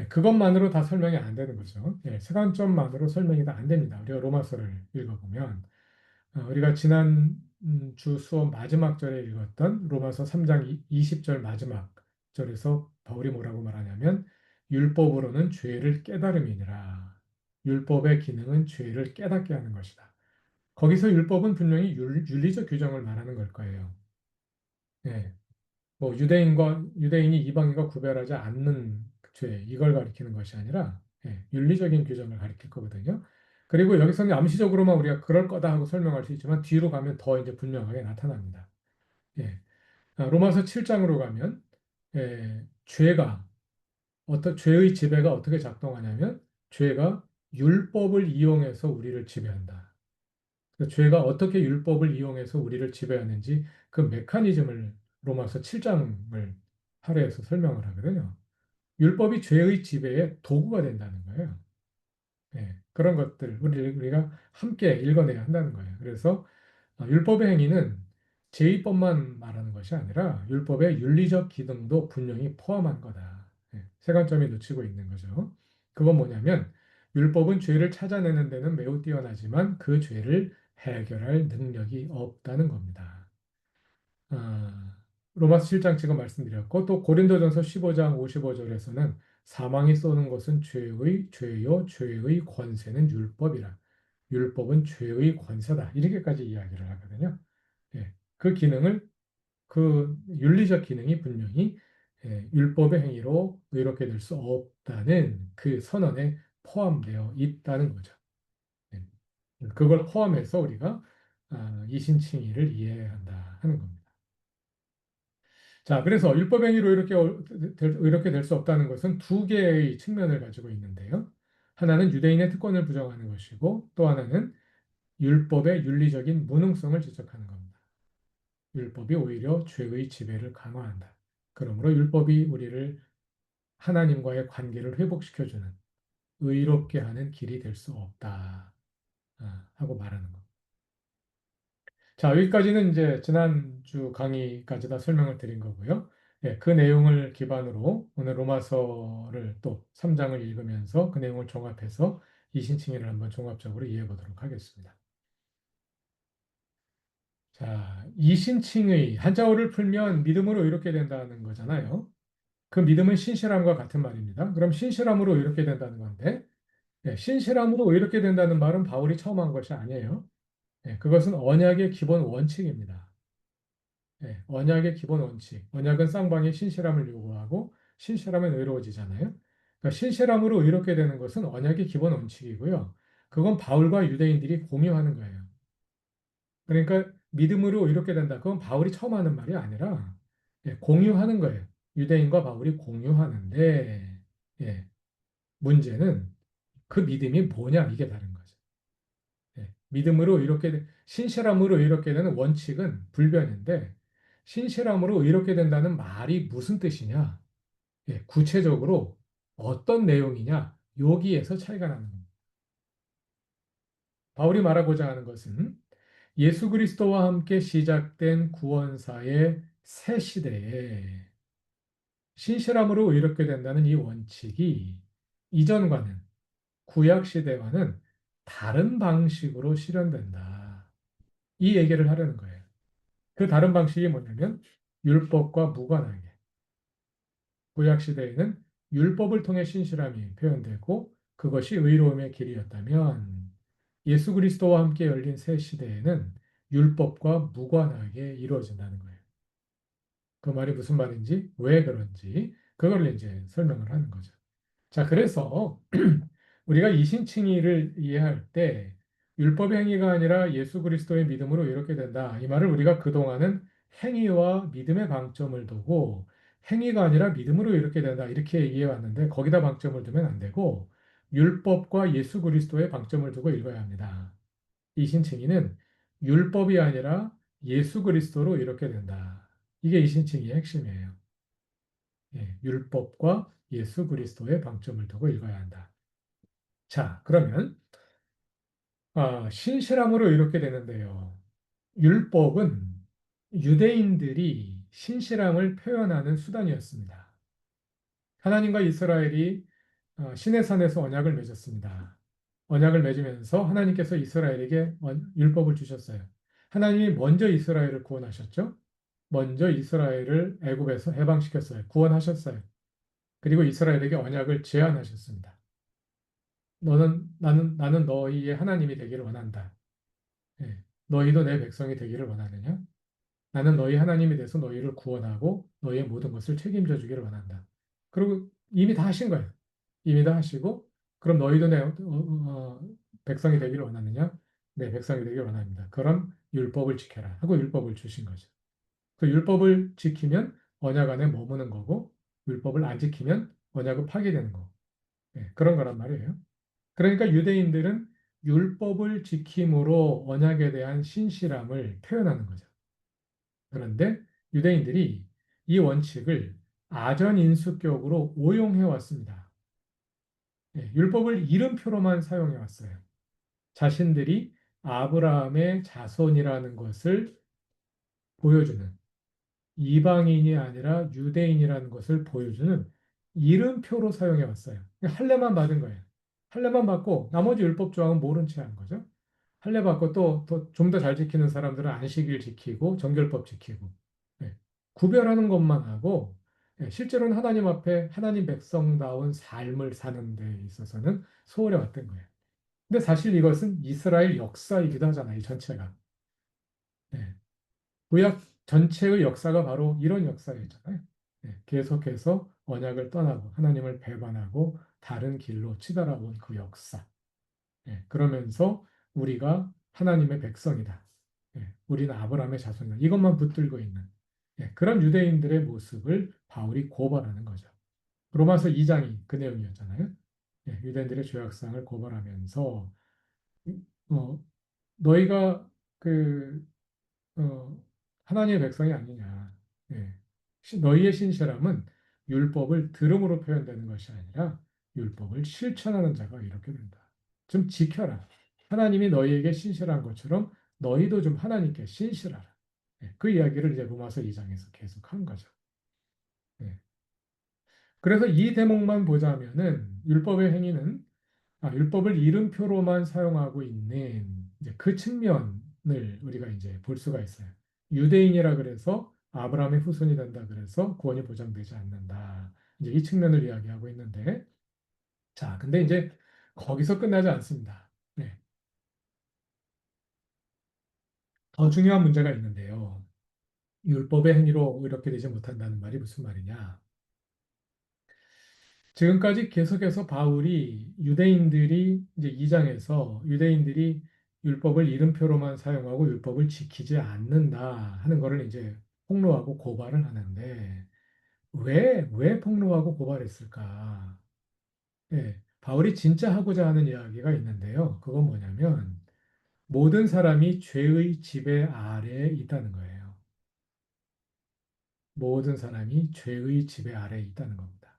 그것만으로 다 설명이 안 되는 거죠. 세관점만으로 설명이 다 안 됩니다. 우리가 로마서를 읽어보면 우리가 지난 주 수업 마지막 절에 읽었던 로마서 3장 20절 마지막 절에서 바울이 뭐라고 말하냐면 율법으로는 죄를 깨달음이니라. 율법의 기능은 죄를 깨닫게 하는 것이다. 거기서 율법은 분명히 윤리적 규정을 말하는 걸 거예요. 예. 뭐 유대인이 이방인과 구별하지 않는 죄 이걸 가리키는 것이 아니라 윤리적인 규정을 가리킬 거거든요. 그리고 여기서는 암시적으로만 우리가 그럴 거다 하고 설명할 수 있지만 뒤로 가면 더 이제 분명하게 나타납니다. 예. 로마서 7장으로 가면 죄가 죄의 지배가 어떻게 작동하냐면 죄가 율법을 이용해서 우리를 지배한다. 그 죄가 어떻게 율법을 이용해서 우리를 지배하는지 그 메커니즘을 로마서 7장을 할애해서 설명을 하거든요. 율법이 죄의 지배의 도구가 된다는 거예요. 그런 것들 우리가 함께 읽어내야 한다는 거예요. 그래서 율법의 행위는 제의법만 말하는 것이 아니라 율법의 윤리적 기능도 분명히 포함한 거다. 세 관점이 놓치고 있는 거죠. 그건 뭐냐면 율법은 죄를 찾아내는 데는 매우 뛰어나지만 그 죄를 해결할 능력이 없다는 겁니다. 아, 로마서 7장 지금 말씀드렸고 또 고린도전서 15장 55절에서는 사망이 쏘는 것은 죄요 죄의 권세는 율법이라. 율법은 죄의 권세다. 이렇게까지 이야기를 하거든요. 그 기능을 그 윤리적 기능이 분명히 율법의 행위로 의롭게 될 수 없다는 그 선언에 포함되어 있다는 거죠. 예. 그걸 포함해서 우리가 이신칭의를 이해해야 한다 하는 겁니다. 자, 그래서 율법 행위로 이렇게 될 수 없다는 것은 두 개의 측면을 가지고 있는데요. 하나는 유대인의 특권을 부정하는 것이고 또 하나는 율법의 윤리적인 무능성을 지적하는 겁니다. 율법이 오히려 죄의 지배를 강화한다. 그러므로 율법이 우리를 하나님과의 관계를 회복시켜주는 의롭게 하는 길이 될 수 없다. 하고 말하는 것. 자, 여기까지는 이제 지난주 강의까지 다 설명을 드린 거고요. 그 내용을 기반으로 오늘 로마서를 또 3장을 읽으면서 그 내용을 종합해서 이신칭의를 한번 종합적으로 이해해 보도록 하겠습니다. 자, 이신칭의 한자어를 풀면 믿음으로 이렇게 된다는 거잖아요. 그 믿음은 신실함과 같은 말입니다. 그럼 신실함으로 이렇게 된다는 건데, 신실함으로 이렇게 된다는 말은 바울이 처음 한 것이 아니에요. 그것은 언약의 기본 원칙입니다. 언약의 기본 원칙. 언약은 쌍방의 신실함을 요구하고 신실하면 의로워지잖아요. 그러니까 신실함으로 이렇게 되는 것은 언약의 기본 원칙이고요. 그건 바울과 유대인들이 공유하는 거예요. 그러니까 믿음으로 이렇게 된다. 그건 바울이 처음 하는 말이 아니라 공유하는 거예요. 유대인과 바울이 공유하는데 문제는 그 믿음이 뭐냐 이게 다른 거죠. 믿음으로 신실함으로 이렇게 되는 원칙은 불변인데 신실함으로 이렇게 된다는 말이 무슨 뜻이냐? 구체적으로 어떤 내용이냐? 여기에서 차이가 나는 겁니다. 바울이 말하고자 하는 것은 예수 그리스도와 함께 시작된 구원사의 새 시대에 신실함으로 이렇게 된다는 이 원칙이 이전과는 구약 시대와는 다른 방식으로 실현된다. 이 얘기를 하려는 거예요. 그 다른 방식이 뭐냐면 율법과 무관하게 구약 시대에는 율법을 통해 신실함이 표현되고 그것이 의로움의 길이었다면 예수 그리스도와 함께 열린 새 시대에는 율법과 무관하게 이루어진다는 거예요. 그 말이 무슨 말인지, 왜 그런지 그걸 이제 설명을 하는 거죠. 자, 그래서 우리가 이신칭의를 이해할 때 율법의 행위가 아니라 예수 그리스도의 믿음으로 이렇게 된다. 이 말을 우리가 그동안은 행위와 믿음의 방점을 두고 행위가 아니라 믿음으로 이렇게 된다. 이렇게 이해해 왔는데 거기다 방점을 두면 안 되고 율법과 예수 그리스도의 방점을 두고 읽어야 합니다. 이신칭의는 율법이 아니라 예수 그리스도로 이렇게 된다. 이게 이신칭의의 핵심이에요. 율법과 예수 그리스도의 방점을 두고 읽어야 한다. 자, 그러면 신실함으로 이렇게 되는데요. 율법은 유대인들이 신실함을 표현하는 수단이었습니다. 하나님과 이스라엘이 시내산에서 언약을 맺었습니다. 언약을 맺으면서 하나님께서 이스라엘에게 율법을 주셨어요. 하나님이 먼저 이스라엘을 구원하셨죠. 먼저 이스라엘을 애굽에서 해방시켰어요. 구원하셨어요. 그리고 이스라엘에게 언약을 제안하셨습니다. 나는 너희의 하나님이 되기를 원한다. 예. 너희도 내 백성이 되기를 원하느냐? 나는 너희 하나님이 돼서 너희를 구원하고 너희의 모든 것을 책임져 주기를 원한다. 그리고 이미 다 하신 거예요. 이미 다 하시고, 그럼 너희도 내 백성이 되기를 원하느냐? 네, 백성이 되기를 원합니다. 그럼 율법을 지켜라 하고 율법을 주신 거죠. 그 율법을 지키면 언약 안에 머무는 거고, 율법을 안 지키면 언약은 파괴되는 거. 네, 그런 거란 말이에요. 그러니까 유대인들은 율법을 지킴으로 언약에 대한 신실함을 표현하는 거죠. 그런데 유대인들이 이 원칙을 아전인수격으로 오용해 왔습니다. 예, 율법을 이름표로만 사용해 왔어요. 자신들이 아브라함의 자손이라는 것을 보여주는, 이방인이 아니라 유대인이라는 것을 보여주는 이름표로 사용해 왔어요. 할례만 받은 거예요. 할례만 받고 나머지 율법 조항은 모른 채 한 거죠. 할례 받고 또 좀 더 잘 지키는 사람들은 안식일 지키고 정결법 지키고, 예, 구별하는 것만 하고, 예, 실제로는 하나님 앞에 하나님 백성다운 삶을 사는 데 있어서는 소홀해 왔던 거예요. 근데 사실 이것은 이스라엘 역사이기도 하잖아요, 이 전체가. 예, 구약 전체의 역사가 바로 이런 역사였잖아요. 예, 계속해서 언약을 떠나고 하나님을 배반하고 다른 길로 치달아온 그 역사. 예, 그러면서 우리가 하나님의 백성이다. 예, 우리는 아브라함의 자손이다. 이것만 붙들고 있는, 예, 그런 유대인들의 모습을 바울이 고발하는 거죠. 로마서 2장이 그 내용이었잖아요. 예, 유대인들의 죄악상을 고발하면서 어, 너희가 그 어, 하나님의 백성이 아니냐. 예. 너희의 신실함은 율법을 들음으로 표현되는 것이 아니라 율법을 실천하는 자가 이렇게 된다. 좀 지켜라. 하나님이 너희에게 신실한 것처럼 너희도 좀 하나님께 신실하라. 예. 그 이야기를 이제 로마서 2장에서 계속 한 거죠. 예. 그래서 이 대목만 보자면은 율법의 행위는 율법을 이름표로만 사용하고 있는 이제 그 측면을 우리가 이제 볼 수가 있어요. 유대인이라 그래서 아브라함의 후손이 된다 그래서 구원이 보장되지 않는다. 이제 이 측면을 이야기하고 있는데, 자, 근데 이제 거기서 끝나지 않습니다. 네, 더 중요한 문제가 있는데요. 율법의 행위로 이렇게 되지 못한다는 말이 무슨 말이냐? 지금까지 계속해서 바울이 유대인들이 이제 2장에서 유대인들이 율법을 이름표로만 사용하고 율법을 지키지 않는다 하는 것을 이제 폭로하고 고발을 하는데, 왜 폭로하고 고발했을까? 예, 바울이 진짜 하고자 하는 이야기가 있는데요. 그건 뭐냐면 모든 사람이 죄의 지배 아래에 있다는 거예요. 모든 사람이 죄의 지배 아래에 있다는 겁니다.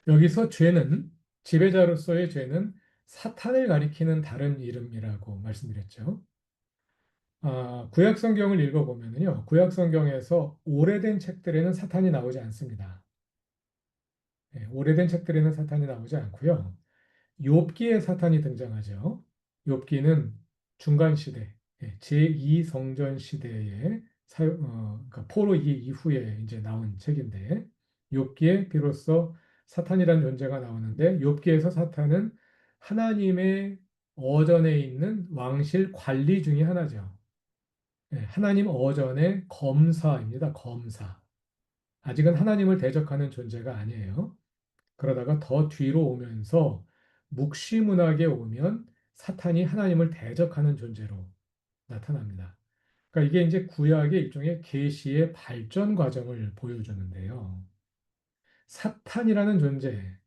여기서 죄는, 지배자로서의 죄는 사탄을 가리키는 다른 이름이라고 말씀드렸죠. 구약 성경을 읽어보면요. 구약 성경에서 오래된 책들에는 사탄이 나오지 않습니다. 예, 오래된 책들에는 사탄이 나오지 않고요. 욥기에 사탄이 등장하죠. 욥기는 중간 시대, 제2 성전 시대에 그러니까 포로기 이후에 이제 나온 책인데, 욥기에 비로소 사탄이라는 존재가 나오는데, 욥기에서 사탄은 하나님의 어전에 있는 왕실 관리 중에 하나죠. 하나님 어전의 검사입니다. 검사. 아직은 하나님을 대적하는 존재가 아니에요. 그러다가 더 뒤로 오면서 묵시문학에 오면 사탄이 하나님을 대적하는 존재로 나타납니다. 그러니까 이게 이제 구약의 일종의 계시의 발전 과정을 보여주는데요. 사탄이라는 존재,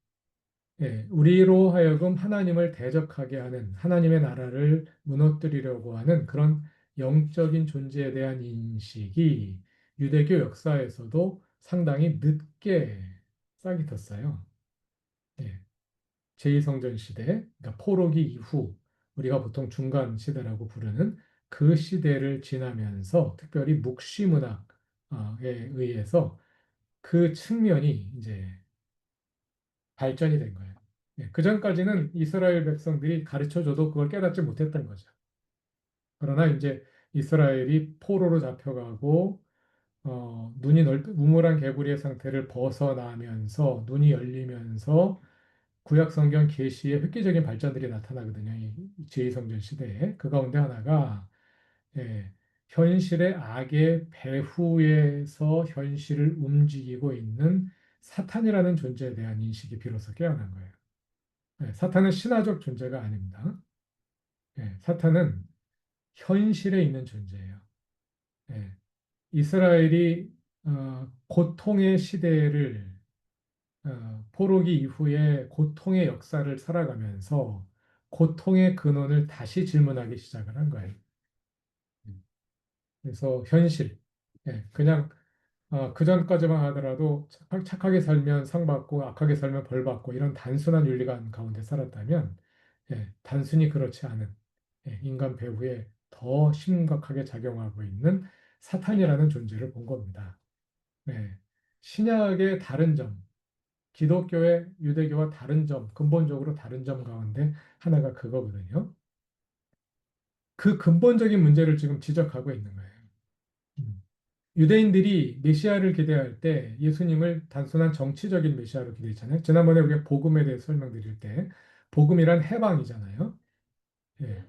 우리로 하여금 하나님을 대적하게 하는, 하나님의 나라를 무너뜨리려고 하는 그런 영적인 존재에 대한 인식이 유대교 역사에서도 상당히 늦게 싹이 텄어요. 예. 제2성전 시대, 그러니까 포로기 이후 우리가 보통 중간 시대라고 부르는 그 시대를 지나면서 특별히 묵시 문학에 의해서 그 측면이 이제 발전이 된 거예요. 예, 그 전까지는 이스라엘 백성들이 가르쳐줘도 그걸 깨닫지 못했던 거죠. 그러나 이제 이스라엘이 포로로 잡혀가고 눈이 우물안 개구리의 상태를 벗어나면서 눈이 열리면서 구약 성경 계시의 획기적인 발전들이 나타나거든요. 이 제2성전 시대에. 그 가운데 하나가 예, 현실의 악의 배후에서 현실을 움직이고 있는 사탄이라는 존재에 대한 인식이 비로소 깨어난 거예요. 사탄은 신화적 존재가 아닙니다. 사탄은 현실에 있는 존재예요. 예, 이스라엘이 고통의 시대를 포로기 이후에 고통의 역사를 살아가면서 고통의 근원을 다시 질문하기 시작을 한 거예요. 그래서 현실, 그냥 그 전까지만 하더라도 착하게 살면 상 받고 악하게 살면 벌 받고 이런 단순한 윤리관 가운데 살았다면 단순히 그렇지 않은 인간 배후에 더 심각하게 작용하고 있는 사탄이라는 존재를 본 겁니다. 네. 신약의 다른 점, 기독교의 유대교와 다른 점, 근본적으로 다른 점 가운데 하나가 그거거든요. 그 근본적인 문제를 지금 지적하고 있는 거예요. 음. 유대인들이 메시아를 기대할 때 예수님을 단순한 정치적인 메시아로 기대했잖아요. 지난번에 우리가 복음에 대해 설명드릴 때 복음이란 해방이잖아요. 예.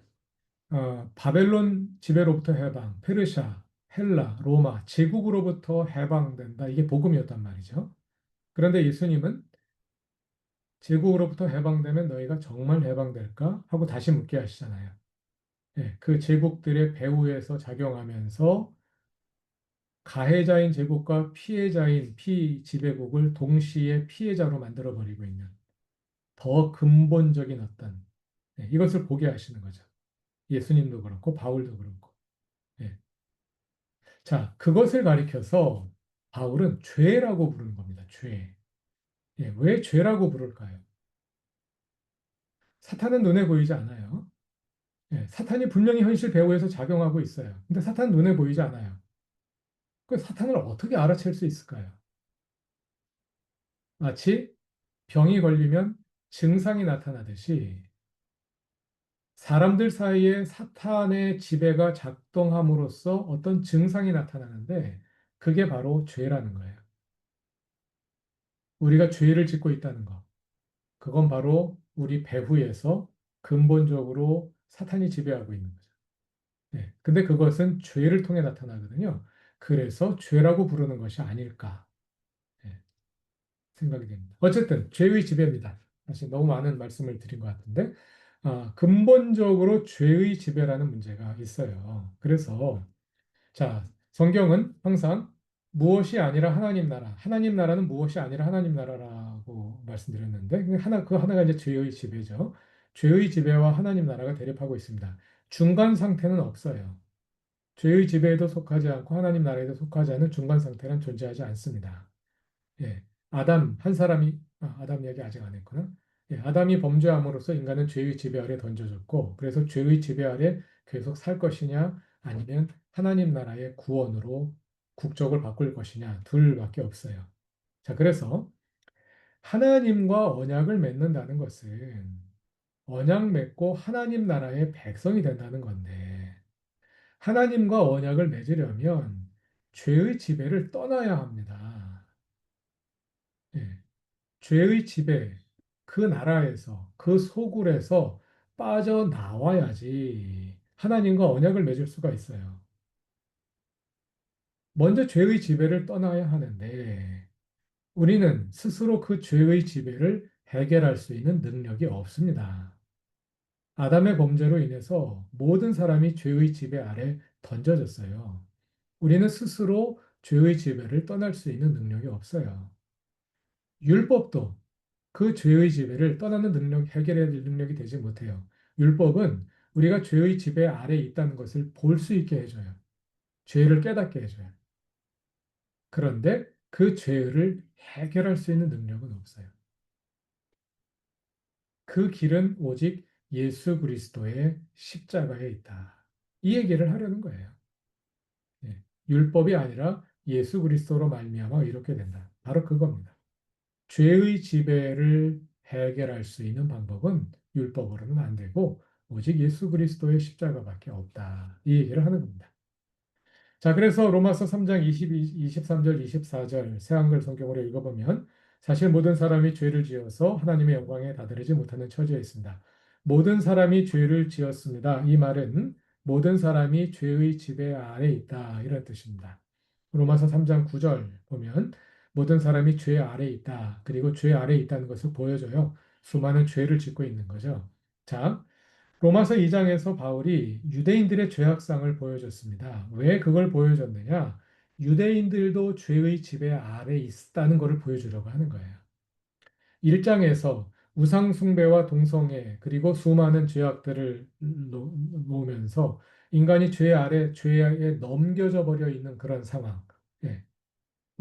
바벨론 지배로부터 해방, 페르시아, 헬라, 로마, 제국으로부터 해방된다. 이게 복음이었단 말이죠. 그런데 예수님은 제국으로부터 해방되면 너희가 정말 해방될까? 하고 다시 묻게 하시잖아요. 그 제국들의 배후에서 작용하면서 가해자인 제국과 피해자인 피지배국을 동시에 피해자로 만들어버리고 있는 더 근본적인 어떤 이것을 보게 하시는 거죠. 예수님도 그렇고 바울도 그렇고. 예. 자, 그것을 가리켜서 바울은 죄라고 부르는 겁니다. 죄. 왜 죄라고 부를까요? 사탄은 눈에 보이지 않아요. 사탄이 분명히 현실 배후에서 작용하고 있어요. 근데 사탄은 눈에 보이지 않아요. 그 사탄을 어떻게 알아챌 수 있을까요? 마치 병이 걸리면 증상이 나타나듯이 사람들 사이에 사탄의 지배가 작동함으로써 어떤 증상이 나타나는데 그게 바로 죄라는 거예요. 우리가 죄를 짓고 있다는 것. 그건 바로 우리 배후에서 근본적으로 사탄이 지배하고 있는 거죠. 근데 그것은 죄를 통해 나타나거든요. 그래서 죄라고 부르는 것이 아닐까 예, 생각이 됩니다. 어쨌든 죄의 지배입니다. 사실 너무 많은 말씀을 드린 것 같은데 근본적으로 죄의 지배라는 문제가 있어요. 그래서 자 성경은 항상 무엇이 아니라 하나님 나라, 하나님 나라는 무엇이 아니라 하나님 나라라고 말씀드렸는데 그 하나가 이제 죄의 지배죠. 죄의 지배와 하나님 나라가 대립하고 있습니다. 중간 상태는 없어요. 죄의 지배에도 속하지 않고 하나님 나라에도 속하지 않은 중간 상태는 존재하지 않습니다. 아담 한 사람이 아담 이야기 아직 안 했구나. 아담이 범죄함으로써 인간은 죄의 지배 아래 던져졌고 그래서 죄의 지배 아래 계속 살 것이냐 아니면 하나님 나라의 구원으로 국적을 바꿀 것이냐 둘밖에 없어요. 자, 그래서 하나님과 언약을 맺는다는 것은 언약 맺고 하나님 나라의 백성이 된다는 건데 하나님과 언약을 맺으려면 죄의 지배를 떠나야 합니다. 예, 죄의 지배, 그 나라에서, 그 소굴에서 빠져나와야지 하나님과 언약을 맺을 수가 있어요. 먼저 죄의 지배를 떠나야 하는데 우리는 스스로 그 죄의 지배를 해결할 수 있는 능력이 없습니다. 아담의 범죄로 인해서 모든 사람이 죄의 지배 아래 던져졌어요. 우리는 스스로 죄의 지배를 떠날 수 있는 능력이 없어요. 율법도 그 죄의 지배를 떠나는 능력, 해결해야 될 능력이 되지 못해요. 율법은 우리가 죄의 지배 아래 있다는 것을 볼 수 있게 해줘요. 죄를 깨닫게 해줘요. 그런데 그 죄를 해결할 수 있는 능력은 없어요. 그 길은 오직 예수 그리스도의 십자가에 있다. 이 얘기를 하려는 거예요. 율법이 아니라 예수 그리스도로 말미암아 이렇게 된다. 바로 그겁니다. 죄의 지배를 해결할 수 있는 방법은 율법으로는 안 되고 오직 예수 그리스도의 십자가밖에 없다. 이 얘기를 하는 겁니다. 자, 그래서 로마서 3장 23절, 24절 새한글 성경으로 읽어보면 사실 모든 사람이 죄를 지어서 하나님의 영광에 다다르지 못하는 처지에 있습니다. 모든 사람이 죄를 지었습니다. 이 말은 모든 사람이 죄의 지배 아래 있다. 이런 뜻입니다. 로마서 3장 9절 보면 모든 사람이 죄 아래 있다. 그리고 죄 아래 있다는 것을 보여줘요. 수많은 죄를 짓고 있는 거죠. 자, 로마서 2장에서 바울이 유대인들의 죄악상을 보여줬습니다. 왜 그걸 보여줬느냐? 유대인들도 죄의 지배 아래 있다는 것을 보여주려고 하는 거예요. 1장에서 우상 숭배와 동성애 그리고 수많은 죄악들을 놓으면서 인간이 죄 아래 죄에 넘겨져 버려 있는 그런 상황. 예,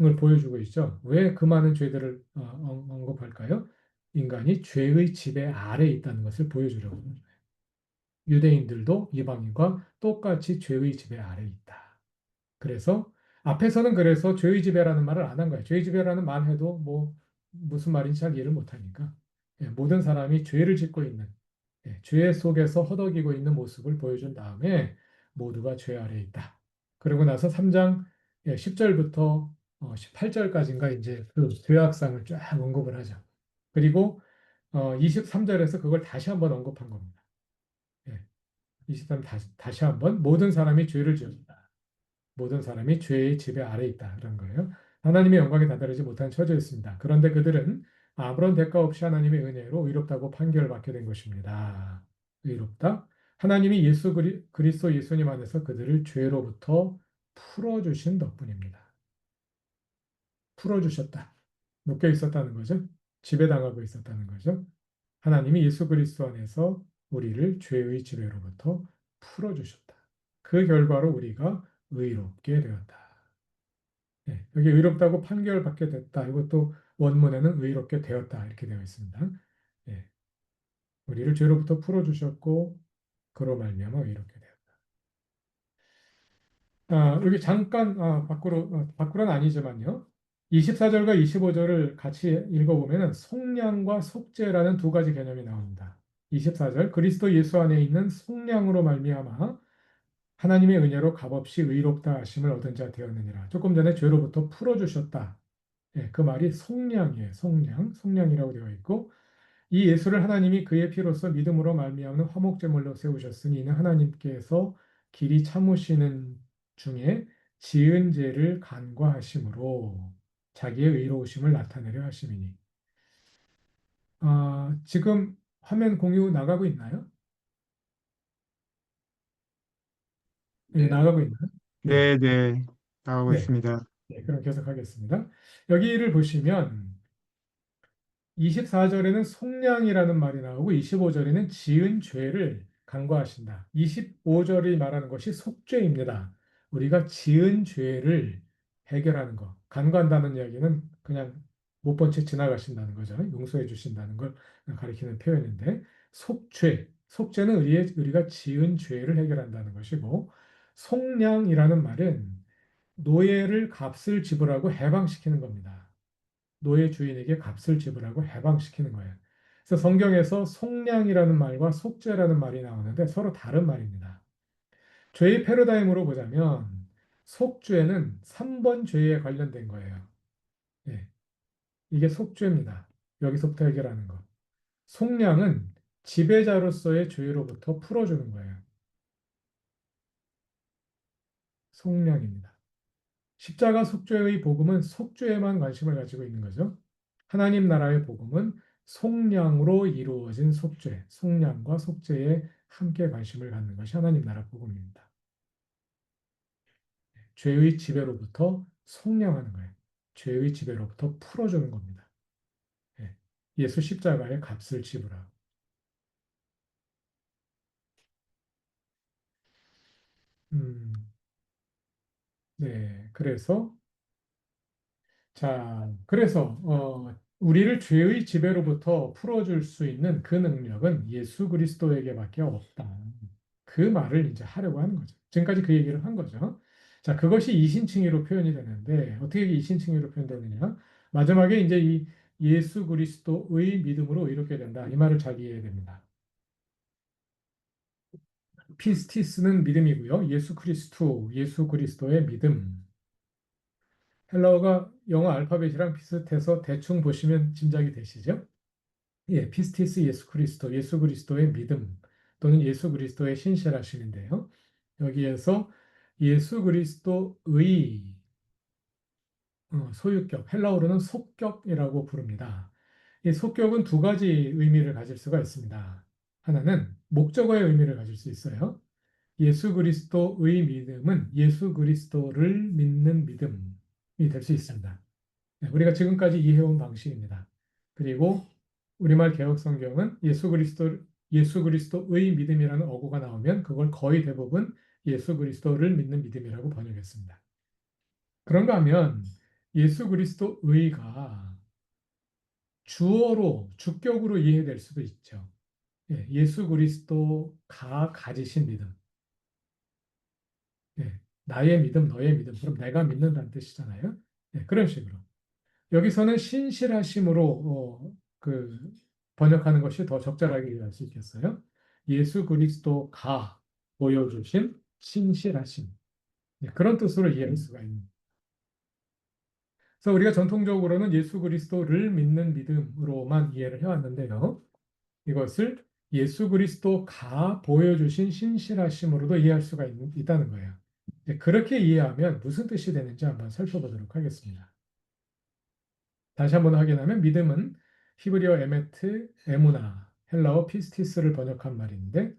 을 보여주고 있죠. 왜 그 많은 죄들을 언급할까요? 인간이 죄의 지배 아래 있다는 것을 보여주려고 합니다. 유대인들도 이방인과 똑같이 죄의 지배 아래 있다. 그래서 앞에서는 그래서 죄의 지배라는 말을 안 한 거예요. 죄의 지배라는 말 해도 뭐 무슨 말인지 잘 이해를 못 하니까. 예, 모든 사람이 죄를 짓고 있는 죄 속에서 허덕이고 있는 모습을 보여준 다음에 모두가 죄 아래에 있다. 그러고 나서 3장 10절부터 18절까지인가 이제 그 죄악상을 쫙 언급을 하죠. 그리고 23절에서 그걸 다시 한번 언급한 겁니다. 예, 23 다시 한번 모든 사람이 죄를 지었다. 모든 사람이 죄의 지배 아래 있다. 그런 거예요. 하나님의 영광에 다다르지 못한 처지였습니다. 그런데 그들은 아무런 대가 없이 하나님의 은혜로 의롭다고 판결받게 된 것입니다. 의롭다. 하나님이 그리스도 예수님 안에서 그들을 죄로부터 풀어주신 덕분입니다. 풀어주셨다. 묶여 있었다는 거죠. 지배당하고 있었다는 거죠. 하나님이 예수 그리스도 안에서 우리를 죄의 지배로부터 풀어주셨다. 그 결과로 우리가 의롭게 되었다. 네, 여기 의롭다고 판결받게 됐다. 이것도 원문에는 의롭게 되었다. 이렇게 되어 있습니다. 네, 우리를 죄로부터 풀어주셨고 그로 말미암아 의롭게 되었다. 여기 잠깐 밖으로는 아니지만요. 24절과 25절을 같이 읽어보면 속량과 속죄라는 두 가지 개념이 나옵니다. 24절 그리스도 예수 안에 있는 속량으로 말미암아 하나님의 은혜로 값없이 의롭다 하심을 얻은 자 되었느니라. 조금 전에 죄로부터 풀어주셨다. 예, 그 말이 속량이에요. 속량이라고 되어 있고 이 예수를 하나님이 그의 피로써 믿음으로 말미암는 화목제물로 세우셨으니 이는 하나님께서 길이 참으시는 중에 지은 죄를 간과하심으로 자기의 의로우심을 나타내려 하심이니. 지금 화면 공유 나가고 있나요? 예, 네. 나가고 있나요? 네, 네, 네. 나오고 네, 있습니다. 네, 그럼 계속하겠습니다. 여기를 보시면 24절에는 속량이라는 말이 나오고 25절에는 지은 죄를 간과하신다. 25절이 말하는 것이 속죄입니다. 우리가 지은 죄를 해결하는 것. 간과한다는 이야기는 그냥 못 본 채 지나가신다는 거죠. 용서해 주신다는 걸 가리키는 표현인데 속죄는 우리가 지은 죄를 해결한다는 것이고 속량이라는 말은 노예를 값을 지불하고 해방시키는 겁니다. 노예 주인에게 값을 지불하고 해방시키는 거예요. 그래서 성경에서 속량이라는 말과 속죄라는 말이 나오는데 서로 다른 말입니다. 죄의 패러다임으로 보자면 속죄는 3번 죄에 관련된 거예요. 예, 이게 속죄입니다. 여기서부터 해결하는 거. 속량은 지배자로서의 죄로부터 풀어주는 거예요. 속량입니다. 십자가 속죄의 복음은 속죄에만 관심을 가지고 있는 거죠. 하나님 나라의 복음은 속량으로 이루어진 속죄, 속량과 속죄에 함께 관심을 갖는 것이 하나님 나라 복음입니다. 죄의 지배로부터 속량하는 거예요. 죄의 지배로부터 풀어주는 겁니다. 예. 예수 십자가의 값을 지불하고. 음, 네. 그래서 우리를 죄의 지배로부터 풀어줄 수 있는 그 능력은 예수 그리스도에게밖에 없다. 그 말을 이제 하려고 하는 거죠. 지금까지 그 얘기를 한 거죠. 자, 그것이 이신칭의로 표현이 되는데 어떻게 이신칭의로 표현되느냐? 마지막에 이제 이 예수 그리스도의 믿음으로 이렇게 된다. 이 말을 잘 이해해야 됩니다. 피스티스는 믿음이고요. 예수 그리스도의 믿음. 헬라어가 영어 알파벳이랑 비슷해서 대충 보시면 짐작이 되시죠? 예, 피스티스 예수 그리스도의 믿음 또는 예수 그리스도의 신실하심인데요. 여기에서 예수 그리스도의 소유격, 헬라어로는 속격이라고 부릅니다. 이 속격은 두 가지 의미를 가질 수가 있습니다. 하나는 목적어의 의미를 가질 수 있어요. 예수 그리스도의 믿음은 예수 그리스도를 믿는 믿음이 될 수 있습니다. 네, 우리가 지금까지 이해해온 방식입니다. 그리고 우리말 개혁 성경은 예수 그리스도의 믿음이라는 어구가 나오면 그걸 거의 대부분 예수 그리스도를 믿는 믿음이라고 번역했습니다. 그런가 하면 예수 그리스도의가 주어로 주격으로 이해될 수도 있죠. 예, 예수 그리스도가 가지신 믿음. 예, 나의 믿음, 너의 믿음. 그럼 내가 믿는다는 뜻이잖아요. 예, 그런 식으로. 여기서는 신실하심으로 번역하는 것이 더 적절하게 이해할 수 있겠어요. 예수 그리스도가 보여주신 신실하심. 예, 그런 뜻으로 이해할 수가 있는. 그래서 우리가 전통적으로는 예수 그리스도를 믿는 믿음으로만 이해를 해왔는데요. 이것을 예수 그리스도가 보여주신 신실하심으로도 이해할 수가 있다는 거예요. 네, 그렇게 이해하면 무슨 뜻이 되는지 한번 살펴보도록 하겠습니다. 다시 한번 확인하면 믿음은 히브리어 에메트, 에무나, 헬라어 피스티스를 번역한 말인데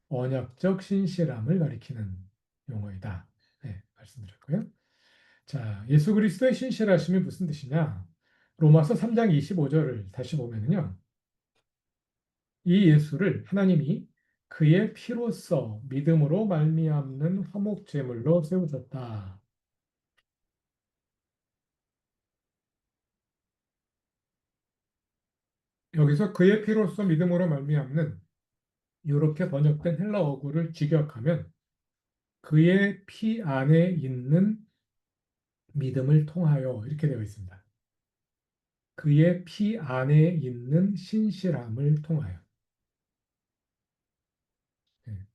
언약적 신실함을 가리키는 용어이다. 네, 말씀드렸고요. 자, 예수 그리스도의 신실하심이 무슨 뜻이냐? 로마서 3장 25절을 다시 보면은요. 이 예수를 하나님이 그의 피로써 믿음으로 말미암는 화목 제물로 세우셨다. 여기서 그의 피로써 믿음으로 말미암는 이렇게 번역된 헬라 어구를 직역하면 그의 피 안에 있는 믿음을 통하여 이렇게 되어 있습니다. 그의 피 안에 있는 신실함을 통하여. 예.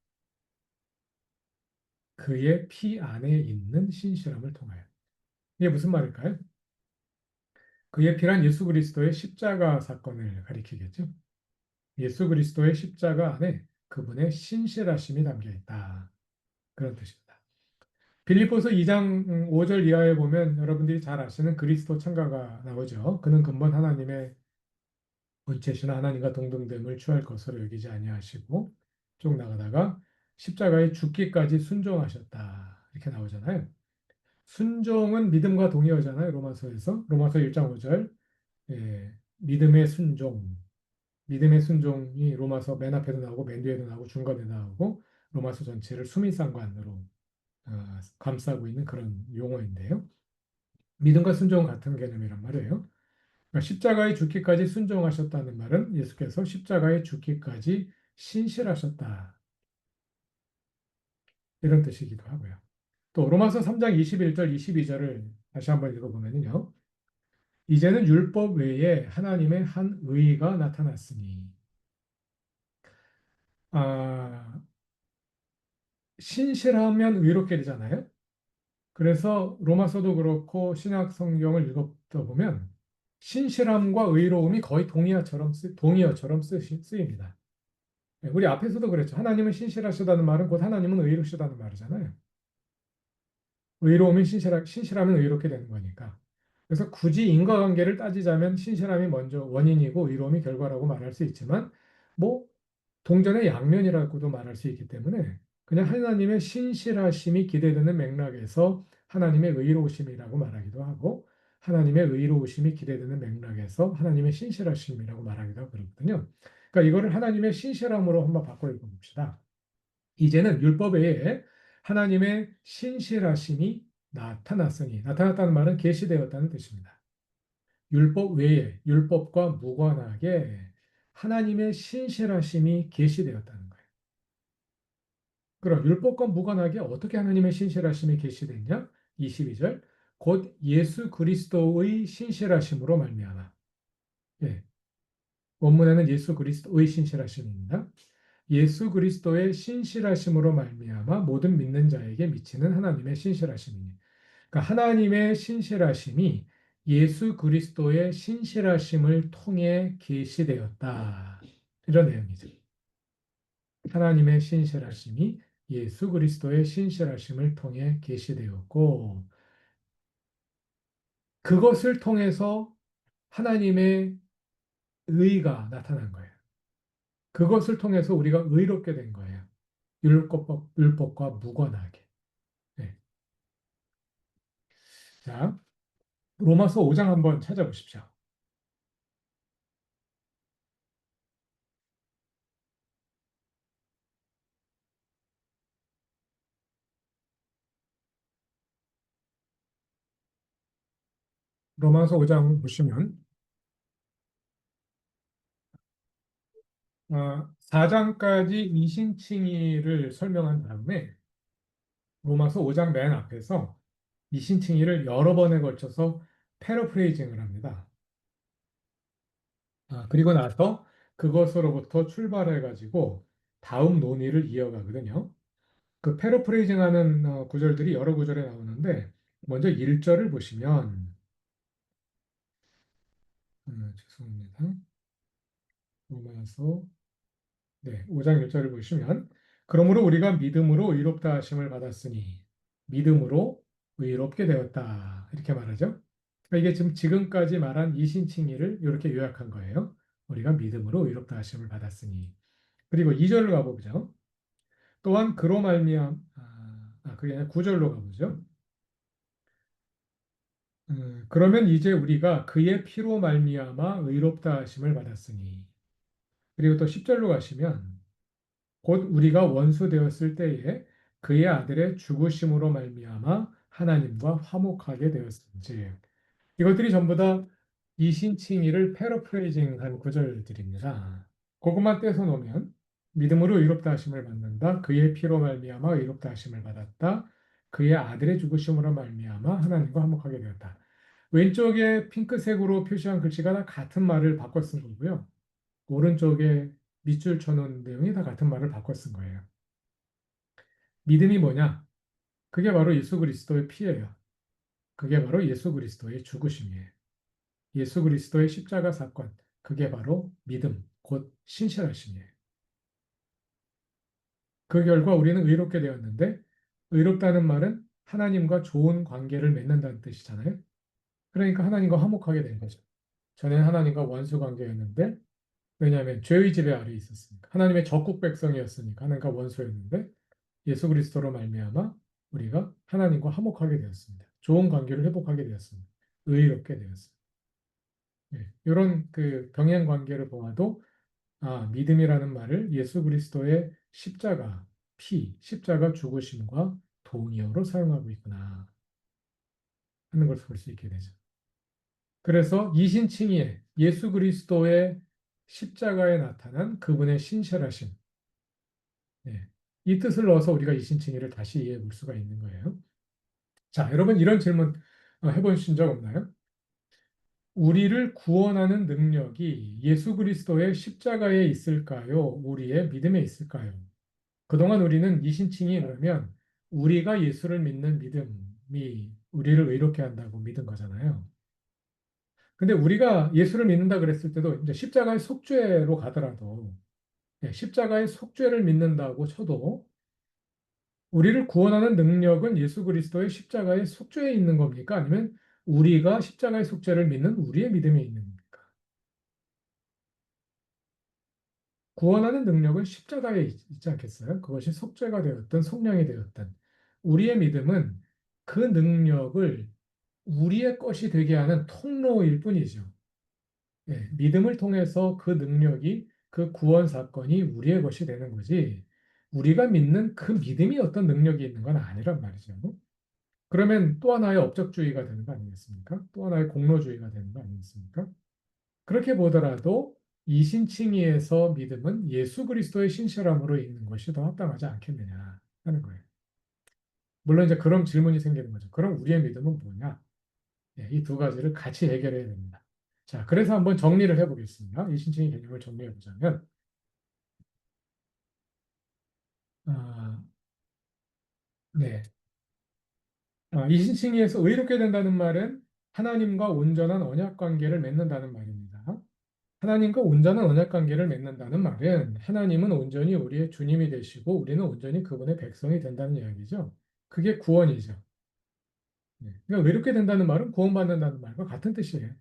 그의 피 안에 있는 신실함을 통하여. 이게 무슨 말일까요? 그의 피란 예수 그리스도의 십자가 사건을 가리키겠죠. 예수 그리스도의 십자가 안에 그분의 신실하심이 담겨 있다. 그런 뜻입니다. 빌립보서 2장 5절 이하에 보면 여러분들이 잘 아시는 그리스도 창가가 나오죠. 그는 근본 하나님의 본체시나 하나님과 동등됨을 취할 것으로 여기지 아니하시고 쭉 나가다가 십자가에 죽기까지 순종하셨다. 이렇게 나오잖아요. 순종은 믿음과 동의어잖아요. 로마서에서. 로마서 1장 5절. 예, 믿음의 순종이 로마서 맨 앞에도 나오고 맨 뒤에도 나오고 중간에 나오고 로마서 전체를 수미상관으로 감싸고 있는 그런 용어인데요. 믿음과 순종은 같은 개념이란 말이에요. 그러니까 십자가에 죽기까지 순종하셨다는 말은 예수께서 십자가에 죽기까지 신실하셨다. 이런 뜻이기도 하고요. 또 로마서 3장 21절, 22절을 다시 한번 읽어보면요. 이제는 율법 외에 하나님의 한 의가 나타났으니 아, 신실하면 의롭게 되잖아요. 그래서 로마서도 그렇고 신약 성경을 읽다 보면 신실함과 의로움이 거의 동의어처럼 쓰입니다. 네, 우리 앞에서도 그랬죠. 하나님은 신실하시다는 말은 곧 하나님은 의로우시다는 말이잖아요. 신실하면 의롭게 되는 거니까. 그래서 굳이 인과관계를 따지자면 신실함이 먼저 원인이고 의로움이 결과라고 말할 수 있지만 뭐 동전의 양면이라고도 말할 수 있기 때문에 그냥 하나님의 신실하심이 기대되는 맥락에서 하나님의 의로우심이라고 말하기도 하고 하나님의 의로우심이 기대되는 맥락에서 하나님의 신실하심이라고 말하기도 하고 그렇거든요. 그러니까 이거를 하나님의 신실함으로 한번 바꿔 읽어봅시다. 이제는 율법 외에 하나님의 신실하심이 나타났다는 말은 계시되었다는 뜻입니다. 율법 외에 율법과 무관하게 하나님의 신실하심이 계시되었다는 거예요. 그럼 율법과 무관하게 어떻게 하나님의 신실하심이 계시됐냐? 22절 곧 예수 그리스도의 신실하심으로 말미암아. 예, 원문에는 예수 그리스도의 신실하심입니다. 예수 그리스도의 신실하심으로 말미암아 모든 믿는 자에게 미치는 하나님의 신실하심이니. 그러니까 하나님의 신실하심이 예수 그리스도의 신실하심을 통해 계시되었다. 이런 내용이죠. 하나님의 신실하심이 예수 그리스도의 신실하심을 통해 계시되었고 그것을 통해서 하나님의 의가 나타난 거예요. 그것을 통해서 우리가 의롭게 된 거예요. 율법과 무관하게. 네. 자, 로마서 5장 한번 찾아보십시오. 로마서 5장 보시면 4장까지 이신칭의를 설명한 다음에 로마서 5장 맨 앞에서 이신칭의를 여러 번에 걸쳐서 패러프레이징을 합니다. 그리고 나서 그것으로부터 출발해 가지고 다음 논의를 이어가거든요. 그 패러프레이징하는 구절들이 여러 구절에 나오는데 먼저 1절을 보시면 죄송합니다. 로마서 네, 5장 1절을 보시면 그러므로 우리가 믿음으로 의롭다 하심을 받았으니 믿음으로 의롭게 되었다. 이렇게 말하죠. 그러니까 이게 지금까지 말한 이신칭의를 이렇게 요약한 거예요. 우리가 믿음으로 의롭다 하심을 받았으니. 그리고 2절로 가보죠. 또한 그로 말미암 그게 아니라 9절로 가보죠. 그러면 이제 우리가 그의 피로 말미암아 의롭다 하심을 받았으니. 그리고 또 10절로 가시면 곧 우리가 원수 되었을 때에 그의 아들의 죽으심으로 말미암아 하나님과 화목하게 되었은지. 이것들이 전부 다 이신칭의를 패러프레이징한 구절들입니다. 그것만 떼서 놓으면 믿음으로 의롭다 하심을 받는다. 그의 피로 말미암아 의롭다 하심을 받았다. 그의 아들의 죽으심으로 말미암아 하나님과 화목하게 되었다. 왼쪽에 핑크색으로 표시한 글씨가 다 같은 말을 바꿔 쓴 거고요. 오른쪽에 밑줄 쳐놓은 내용이 다 같은 말을 바꿔 쓴 거예요. 믿음이 뭐냐? 그게 바로 예수 그리스도의 피예요. 그게 바로 예수 그리스도의 죽으심이에요. 예수 그리스도의 십자가 사건, 그게 바로 믿음, 곧 신실하심이에요. 그 결과 우리는 의롭게 되었는데, 의롭다는 말은 하나님과 좋은 관계를 맺는다는 뜻이잖아요. 그러니까 하나님과 화목하게 된 거죠. 전에는 하나님과 원수 관계였는데, 왜냐하면 죄의 지배 아래에 있었으니까. 하나님의 적국 백성이었으니까 하나님과 원수였는데, 예수 그리스도로 말미암아 우리가 하나님과 화목하게 되었습니다. 좋은 관계를 회복하게 되었습니다. 의롭게 되었습니다. 이런 그 병행 관계를 보아도 믿음이라는 말을 예수 그리스도의 십자가, 십자가 죽으심과 동의어로 사용하고 있구나 하는 것을 볼 수 있게 되죠. 그래서 이신칭의에 예수 그리스도의 십자가에 나타난 그분의 신실하심, 예, 이 뜻을 넣어서 우리가 이신칭의를 다시 이해해 볼 수가 있는 거예요. 자, 여러분 이런 질문 해보신 적 없나요? 우리를 구원하는 능력이 예수 그리스도의 십자가에 있을까요? 우리의 믿음에 있을까요? 그동안 우리는 이신칭이 그러면 우리가 예수를 믿는 믿음이 우리를 의롭게 한다고 믿은 거잖아요. 근데 우리가 예수를 믿는다 그랬을 때도 이제 십자가의 속죄로 가더라도 십자가의 속죄를 믿는다고 쳐도 우리를 구원하는 능력은 예수 그리스도의 십자가의 속죄에 있는 겁니까? 아니면 우리가 십자가의 속죄를 믿는 우리의 믿음에 있는 겁니까? 구원하는 능력은 십자가에 있지 않겠어요? 그것이 속죄가 되었든 속량이 되었든 우리의 믿음은 그 능력을 우리의 것이 되게 하는 통로일 뿐이죠. 믿음을 통해서 그 능력이 그 구원 사건이 우리의 것이 되는 거지. 우리가 믿는 그 믿음이 어떤 능력이 있는 건 아니란 말이죠. 그러면 또 하나의 업적주의가 되는 거 아니겠습니까? 또 하나의 공로주의가 되는 거 아니겠습니까? 그렇게 보더라도 이신칭의에서 믿음은 예수 그리스도의 신실함으로 있는 것이 더 합당하지 않겠느냐 하는 거예요. 물론 이제 그런 질문이 생기는 거죠. 그럼 우리의 믿음은 뭐냐? 이 두 가지를 같이 해결해야 됩니다. 자, 그래서 한번 정리를 해보겠습니다. 이신칭의 개념을 정리해 보자면 네. 이신칭의에서 의롭게 된다는 말은 하나님과 온전한 언약 관계를 맺는다는 말입니다. 하나님과 온전한 언약 관계를 맺는다는 말은 하나님은 온전히 우리의 주님이 되시고 우리는 온전히 그분의 백성이 된다는 이야기죠. 그게 구원이죠. 네. 그러니까 의롭게 된다는 말은 구원받는다는 말과 같은 뜻이에요.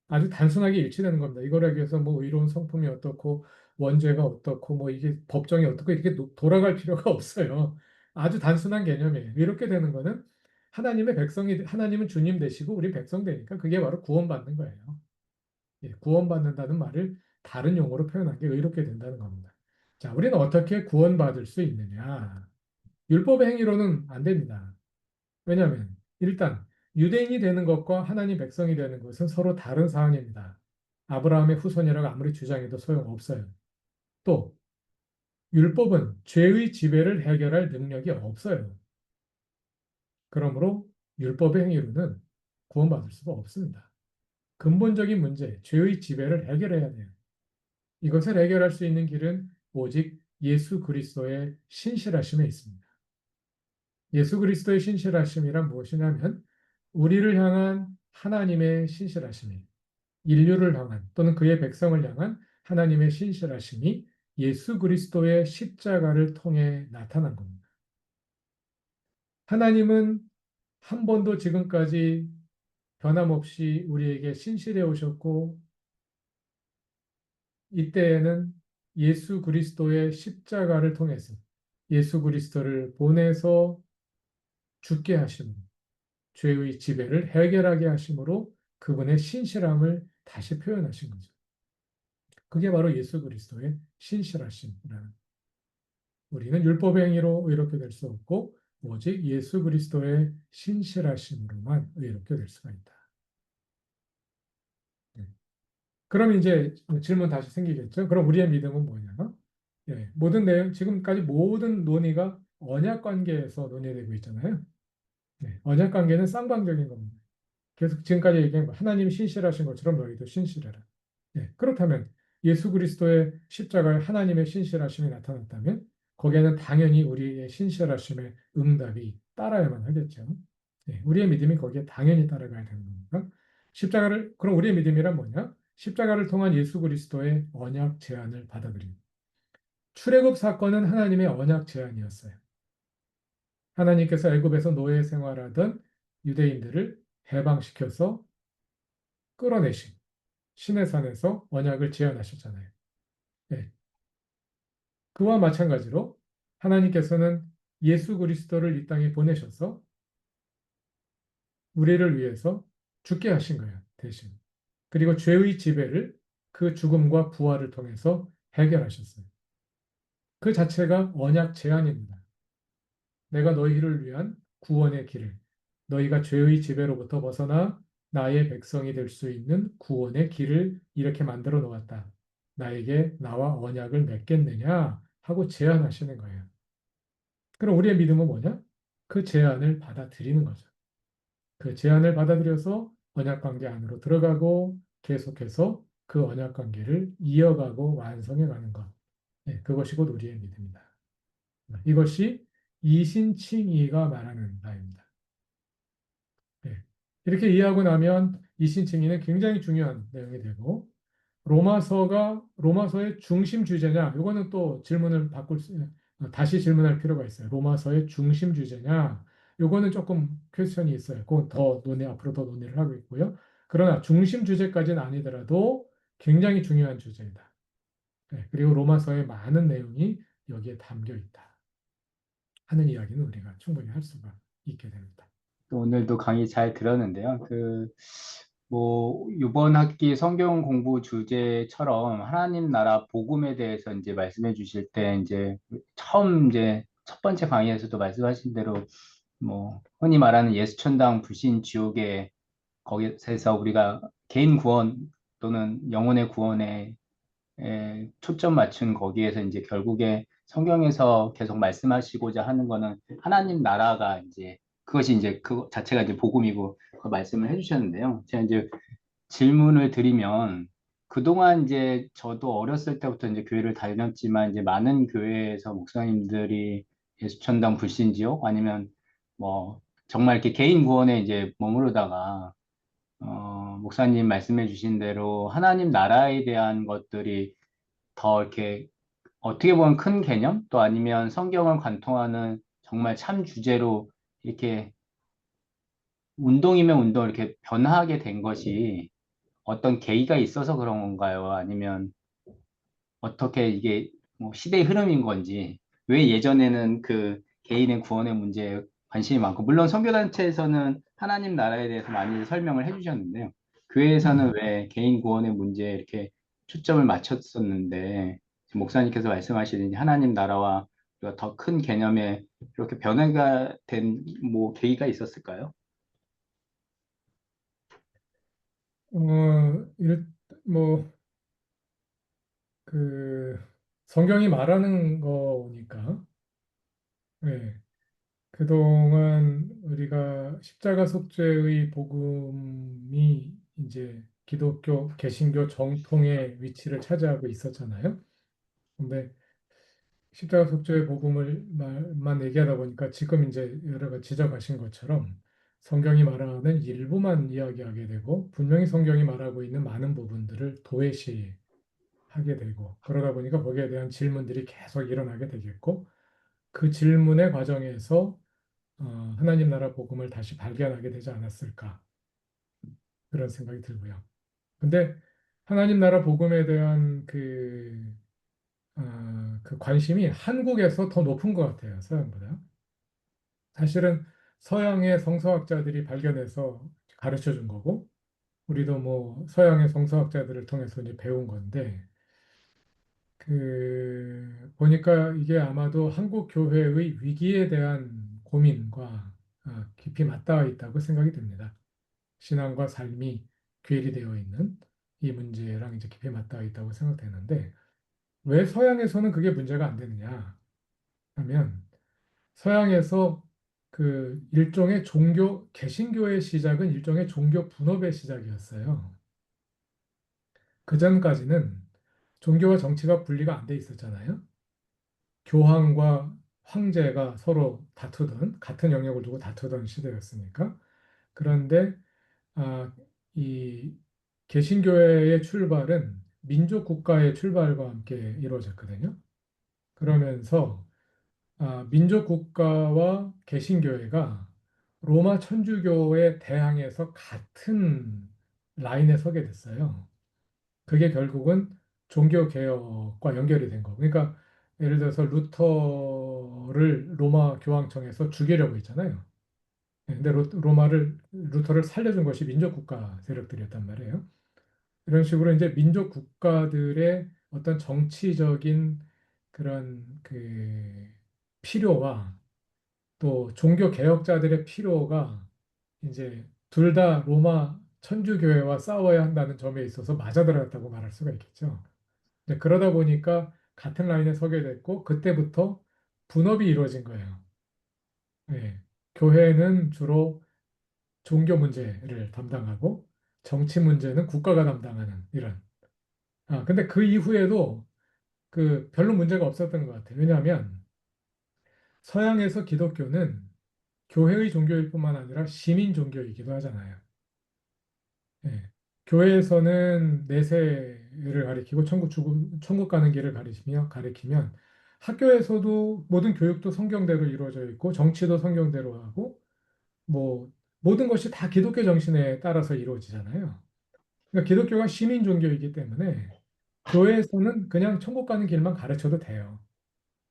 아주 단순하게 일치되는 겁니다. 이걸 하기 위해서 뭐 의로운 성품이 어떻고 원죄가 어떻고 뭐 이게 법정이 어떻고 이렇게 돌아갈 필요가 없어요. 아주 단순한 개념이에요. 의롭게 되는 거는 하나님의 백성이 하나님은 주님 되시고 우리 백성 되니까 그게 바로 구원받는 거예요. 예, 구원받는다는 말을 다른 용어로 표현한 게 의롭게 된다는 겁니다. 자, 우리는 어떻게 구원받을 수 있느냐? 율법의 행위로는 안 됩니다. 왜냐하면 일단 유대인이 되는 것과 하나님 백성이 되는 것은 서로 다른 사안입니다. 아브라함의 후손이라고 아무리 주장해도 소용없어요. 또 율법은 죄의 지배를 해결할 능력이 없어요. 그러므로 율법의 행위로는 구원받을 수가 없습니다. 근본적인 문제, 죄의 지배를 해결해야 돼요. 이것을 해결할 수 있는 길은 오직 예수 그리스도의 신실하심에 있습니다. 예수 그리스도의 신실하심이란 무엇이냐면 우리를 향한 하나님의 신실하심이 인류를 향한 또는 그의 백성을 향한 하나님의 신실하심이 예수 그리스도의 십자가를 통해 나타난 겁니다. 하나님은 한 번도 지금까지 변함없이 우리에게 신실해 오셨고 이때에는 예수 그리스도의 십자가를 통해서 예수 그리스도를 보내서 죽게 하심으로 죄의 지배를 해결하게 하심으로 그분의 신실함을 다시 표현하신 거죠. 그게 바로 예수 그리스도의 신실하심이라는. 우리는 율법의 행위로 의롭게 될 수 없고 오직 예수 그리스도의 신실하심으로만 의롭게 될 수가 있다. 네. 그럼 이제 질문 다시 생기겠죠? 그럼 우리의 믿음은 뭐냐? 예, 모든 내용, 지금까지 모든 논의가 언약 관계에서 논의되고 있잖아요. 네, 언약 관계는 쌍방적인 겁니다. 계속 지금까지 얘기한 거, 하나님이 신실하신 것처럼 너희도 신실해라. 예, 그렇다면 예수 그리스도의 십자가에 하나님의 신실하심이 나타났다면 거기에는 당연히 우리의 신실하심의 응답이 따라야만 하겠죠. 예, 우리의 믿음이 거기에 당연히 따라가야 되는 겁니다. 그럼 우리의 믿음이란 뭐냐? 십자가를 통한 예수 그리스도의 언약 제안을 받아들입니다. 출애굽 사건은 하나님의 언약 제안이었어요. 하나님께서 애굽에서 노예 생활하던 유대인들을 해방시켜서 끌어내신 시내산에서 언약을 제안하셨잖아요. 네. 그와 마찬가지로 하나님께서는 예수 그리스도를 이 땅에 보내셔서 우리를 위해서 죽게 하신 거예요, 대신. 그리고 죄의 지배를 그 죽음과 부활을 통해서 해결하셨어요. 그 자체가 언약 제안입니다. 내가 너희를 위한 구원의 길을, 너희가 죄의 지배로부터 벗어나 나의 백성이 될 수 있는 구원의 길을 이렇게 만들어 놓았다. 나에게 나와 언약을 맺겠느냐 하고 제안하시는 거예요. 그럼 우리의 믿음은 뭐냐? 그 제안을 받아들이는 거죠. 그 제안을 받아들여서 언약 관계 안으로 들어가고 계속해서 그 언약 관계를 이어가고 완성해 가는 것. 네, 그것이 곧 우리의 믿음이다. 이것이 이신칭의가 말하는 바입니다. 네. 이렇게 이해하고 나면 이신칭의는 굉장히 중요한 내용이 되고 로마서의 중심 주제냐? 이거는 또 다시 질문할 필요가 있어요. 로마서의 중심 주제냐? 요거는 조금 퀘스천이 있어요. 그건 앞으로 더 논의를 하고 있고요. 그러나 중심 주제까지는 아니더라도 굉장히 중요한 주제이다. 네. 그리고 로마서의 많은 내용이 여기에 담겨 있다 하는 이야기는 우리가 충분히 할 수가 있게 됩니다. 또 오늘도 강의 잘 들었는데요. 뭐, 이번 학기 성경 공부 주제처럼 하나님 나라 복음에 대해서 이제 말씀해 주실 때 이제 처음 이제 첫 번째 강의에서도 말씀하신 대로 뭐, 흔히 말하는 예수천당 불신 지옥에 거기서 우리가 개인 구원 또는 영혼의 구원에 초점 맞춘 거기에서 이제 결국에 성경에서 계속 말씀하시고자 하는 거는 하나님 나라가 이제 그것이 이제 그 자체가 이제 복음이고 그 말씀을 해주셨는데요. 제가 이제 질문을 드리면 그동안 이제 저도 어렸을 때부터 이제 교회를 다녔지만 이제 많은 교회에서 목사님들이 예수천당 불신지옥 아니면 뭐 정말 이렇게 개인 구원에 이제 머무르다가 목사님 말씀해 주신 대로 하나님 나라에 대한 것들이 더 이렇게 어떻게 보면 큰 개념 또 아니면 성경을 관통하는 정말 참 주제로 이렇게 운동이면 운동 이렇게 변화하게 된 것이 어떤 계기가 있어서 그런 건가요? 아니면 어떻게 이게 뭐 시대의 흐름인 건지 왜 예전에는 그 개인의 구원의 문제에 관심이 많고 물론 선교단체에서는 하나님 나라에 대해서 많이 설명을 해주셨는데요. 교회에서는 왜 개인 구원의 문제에 이렇게 초점을 맞췄었는데 지금 목사님께서 말씀하시는 하나님 나라와 더 큰 개념에 이렇게 변화가 된 뭐 계기가 있었을까요? 일, 뭐, 그, 성경이 말하는 거니까, 예, 그동안 우리가 십자가 속죄의 복음이 이제 기독교, 개신교 정통의 위치를 차지하고 있었잖아요. 근데 십자가 속죄의 복음을 말만 얘기하다 보니까 지금 이제 여러 가지 지적하신 것처럼 성경이 말하는 일부만 이야기하게 되고 분명히 성경이 말하고 있는 많은 부분들을 도외시하게 되고 그러다 보니까 거기에 대한 질문들이 계속 일어나게 되겠고 그 질문의 과정에서 하나님 나라 복음을 다시 발견하게 되지 않았을까 그런 생각이 들고요. 근데 하나님 나라 복음에 대한 그 관심이 한국에서 더 높은 것 같아요, 서양보다. 사실은 서양의 성서학자들이 발견해서 가르쳐 준 거고, 우리도 뭐 서양의 성서학자들을 통해서 이제 배운 건데, 보니까 이게 아마도 한국 교회의 위기에 대한 고민과 깊이 맞닿아 있다고 생각이 듭니다. 신앙과 삶이 괴리되어 있는 이 문제랑 이제 깊이 맞닿아 있다고 생각되는데, 왜 서양에서는 그게 문제가 안 되느냐 하면, 서양에서 그 일종의 종교, 개신교의 시작은 일종의 종교 분업의 시작이었어요. 그전까지는 종교와 정치가 분리가 안 돼 있었잖아요. 교황과 황제가 서로 다투던, 같은 영역을 두고 다투던 시대였으니까. 그런데, 아, 이 개신교회의 출발은 민족 국가의 출발과 함께 이루어졌거든요. 그러면서 민족 국가와 개신교회가 로마 천주교에 대항해서 같은 라인에 서게 됐어요. 그게 결국은 종교 개혁과 연결이 된 거고. 그러니까 예를 들어서 루터를 로마 교황청에서 죽이려고 했잖아요. 근데 루터를 살려준 것이 민족 국가 세력들이었단 말이에요. 이런 식으로 이제 민족 국가들의 어떤 정치적인 그런 필요와 또 종교 개혁자들의 필요가 이제 둘 다 로마 천주교회와 싸워야 한다는 점에 있어서 맞아들었다고 말할 수가 있겠죠. 그러다 보니까 같은 라인에 서게 됐고 그때부터 분업이 이루어진 거예요. 예. 교회는 주로 종교 문제를 담당하고 정치 문제는 국가가 담당하는 이런. 근데 그 이후에도 별로 문제가 없었던 것 같아요. 왜냐하면 서양에서 기독교는 교회의 종교일 뿐만 아니라 시민 종교이기도 하잖아요. 예. 교회에서는 내세를 가리키고 천국 가는 길을 가리키면 학교에서도 모든 교육도 성경대로 이루어져 있고 정치도 성경대로 하고 뭐 모든 것이 다 기독교 정신에 따라서 이루어지잖아요. 그러니까 기독교가 시민 종교이기 때문에 교회에서는 그냥 천국 가는 길만 가르쳐도 돼요.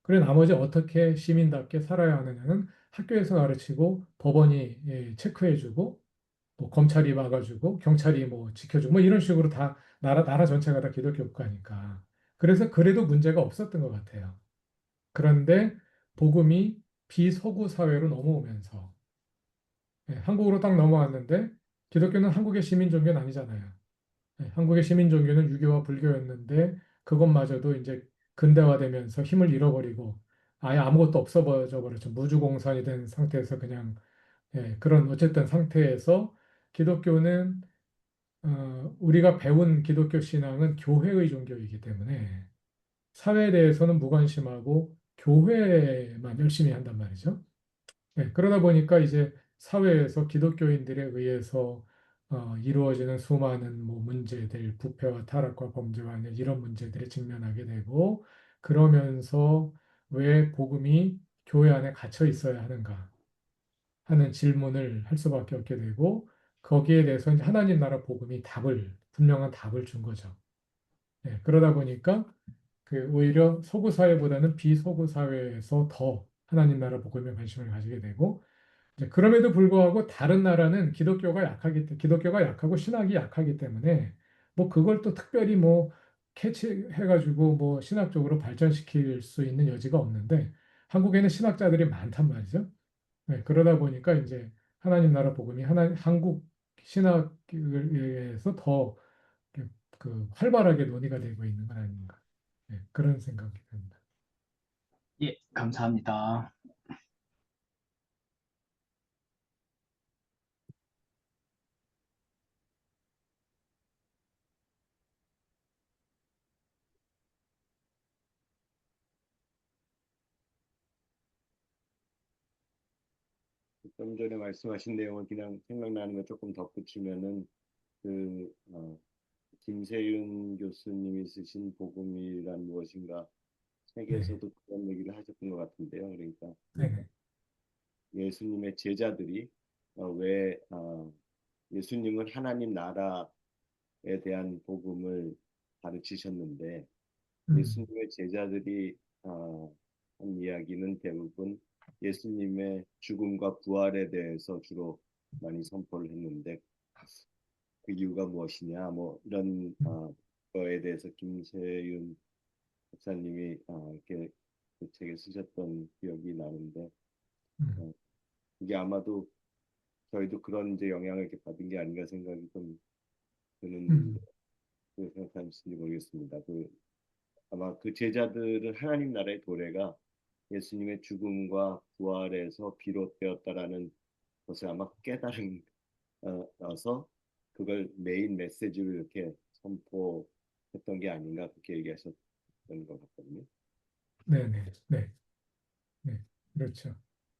그래 나머지 어떻게 시민답게 살아야 하느냐는 학교에서 가르치고 법원이 체크해주고 뭐 검찰이 막아주고 경찰이 뭐 지켜주고 뭐 이런 식으로 다 나라 전체가 다 기독교 국가니까 그래서 그래도 문제가 없었던 것 같아요. 그런데 복음이 비서구 사회로 넘어오면서 한국으로 딱 넘어왔는데 기독교는 한국의 시민 종교는 아니잖아요. 한국의 시민 종교는 유교와 불교였는데 그것마저도 이제 근대화되면서 힘을 잃어버리고 아예 아무것도 없어져 버렸죠. 무주공산이 된 상태에서 그냥 그런 어쨌든 상태에서 기독교는 우리가 배운 기독교 신앙은 교회의 종교이기 때문에 사회에 대해서는 무관심하고 교회만 열심히 한단 말이죠. 네, 그러다 보니까 이제 사회에서 기독교인들에 의해서 이루어지는 수많은 뭐 문제들, 부패와 타락과 범죄와 이런 문제들에 직면하게 되고, 그러면서 왜 복음이 교회 안에 갇혀 있어야 하는가 하는 질문을 할 수밖에 없게 되고, 거기에 대해서 이제 하나님 나라 복음이 분명한 답을 준 거죠. 네, 그러다 보니까 오히려 서구 사회보다는 비서구 사회에서 더 하나님 나라 복음에 관심을 가지게 되고, 이제 그럼에도 불구하고 다른 나라는 기독교가 약하고 신학이 약하기 때문에 뭐 그걸 또 특별히 뭐 캐치해가지고 뭐 신학적으로 발전시킬 수 있는 여지가 없는데, 한국에는 신학자들이 많단 말이죠. 네, 그러다 보니까 이제 하나님 나라 복음이 한국 신학에 의해서 더 활발하게 논의가 되고 있는 건 아닌가. 네, 그런 생각이 듭니다. 예, 감사합니다. 좀 전에 말씀하신 내용을 그냥 생각나는 거 조금 덧붙이면은 김세윤 교수님이 쓰신 복음이란 무엇인가 네, 책에서도 그런 얘기를 하셨던 것 같은데요. 그러니까 네, 네, 예수님의 제자들이 왜 예수님은 하나님 나라에 대한 복음을 가르치셨는데 음, 예수님의 제자들이 어, 한 이야기는 대부분 예수님의 죽음과 부활에 대해서 주로 많이 선포를 했는데 그 이유가 무엇이냐 뭐 이런 음, 거에 대해서 김세윤 목사님이 이렇게 그 책에 쓰셨던 기억이 나는데 음, 어, 이게 아마도 저희도 그런 이제 영향을 이렇게 받은 게 아닌가 생각이 좀 드는데 음, 그 생각하시는지 모르겠습니다. 아마 그 제자들은 하나님 나라의 도래가 예수님의 죽음과 부활에서 비롯되었다라는 것을 아마 깨달은 어서 그걸 메인 메시지로 이렇게 선포했던 게 아닌가 그렇게 얘기하셨던 것 같거든요. 네, 네, 네, 네, 그렇죠.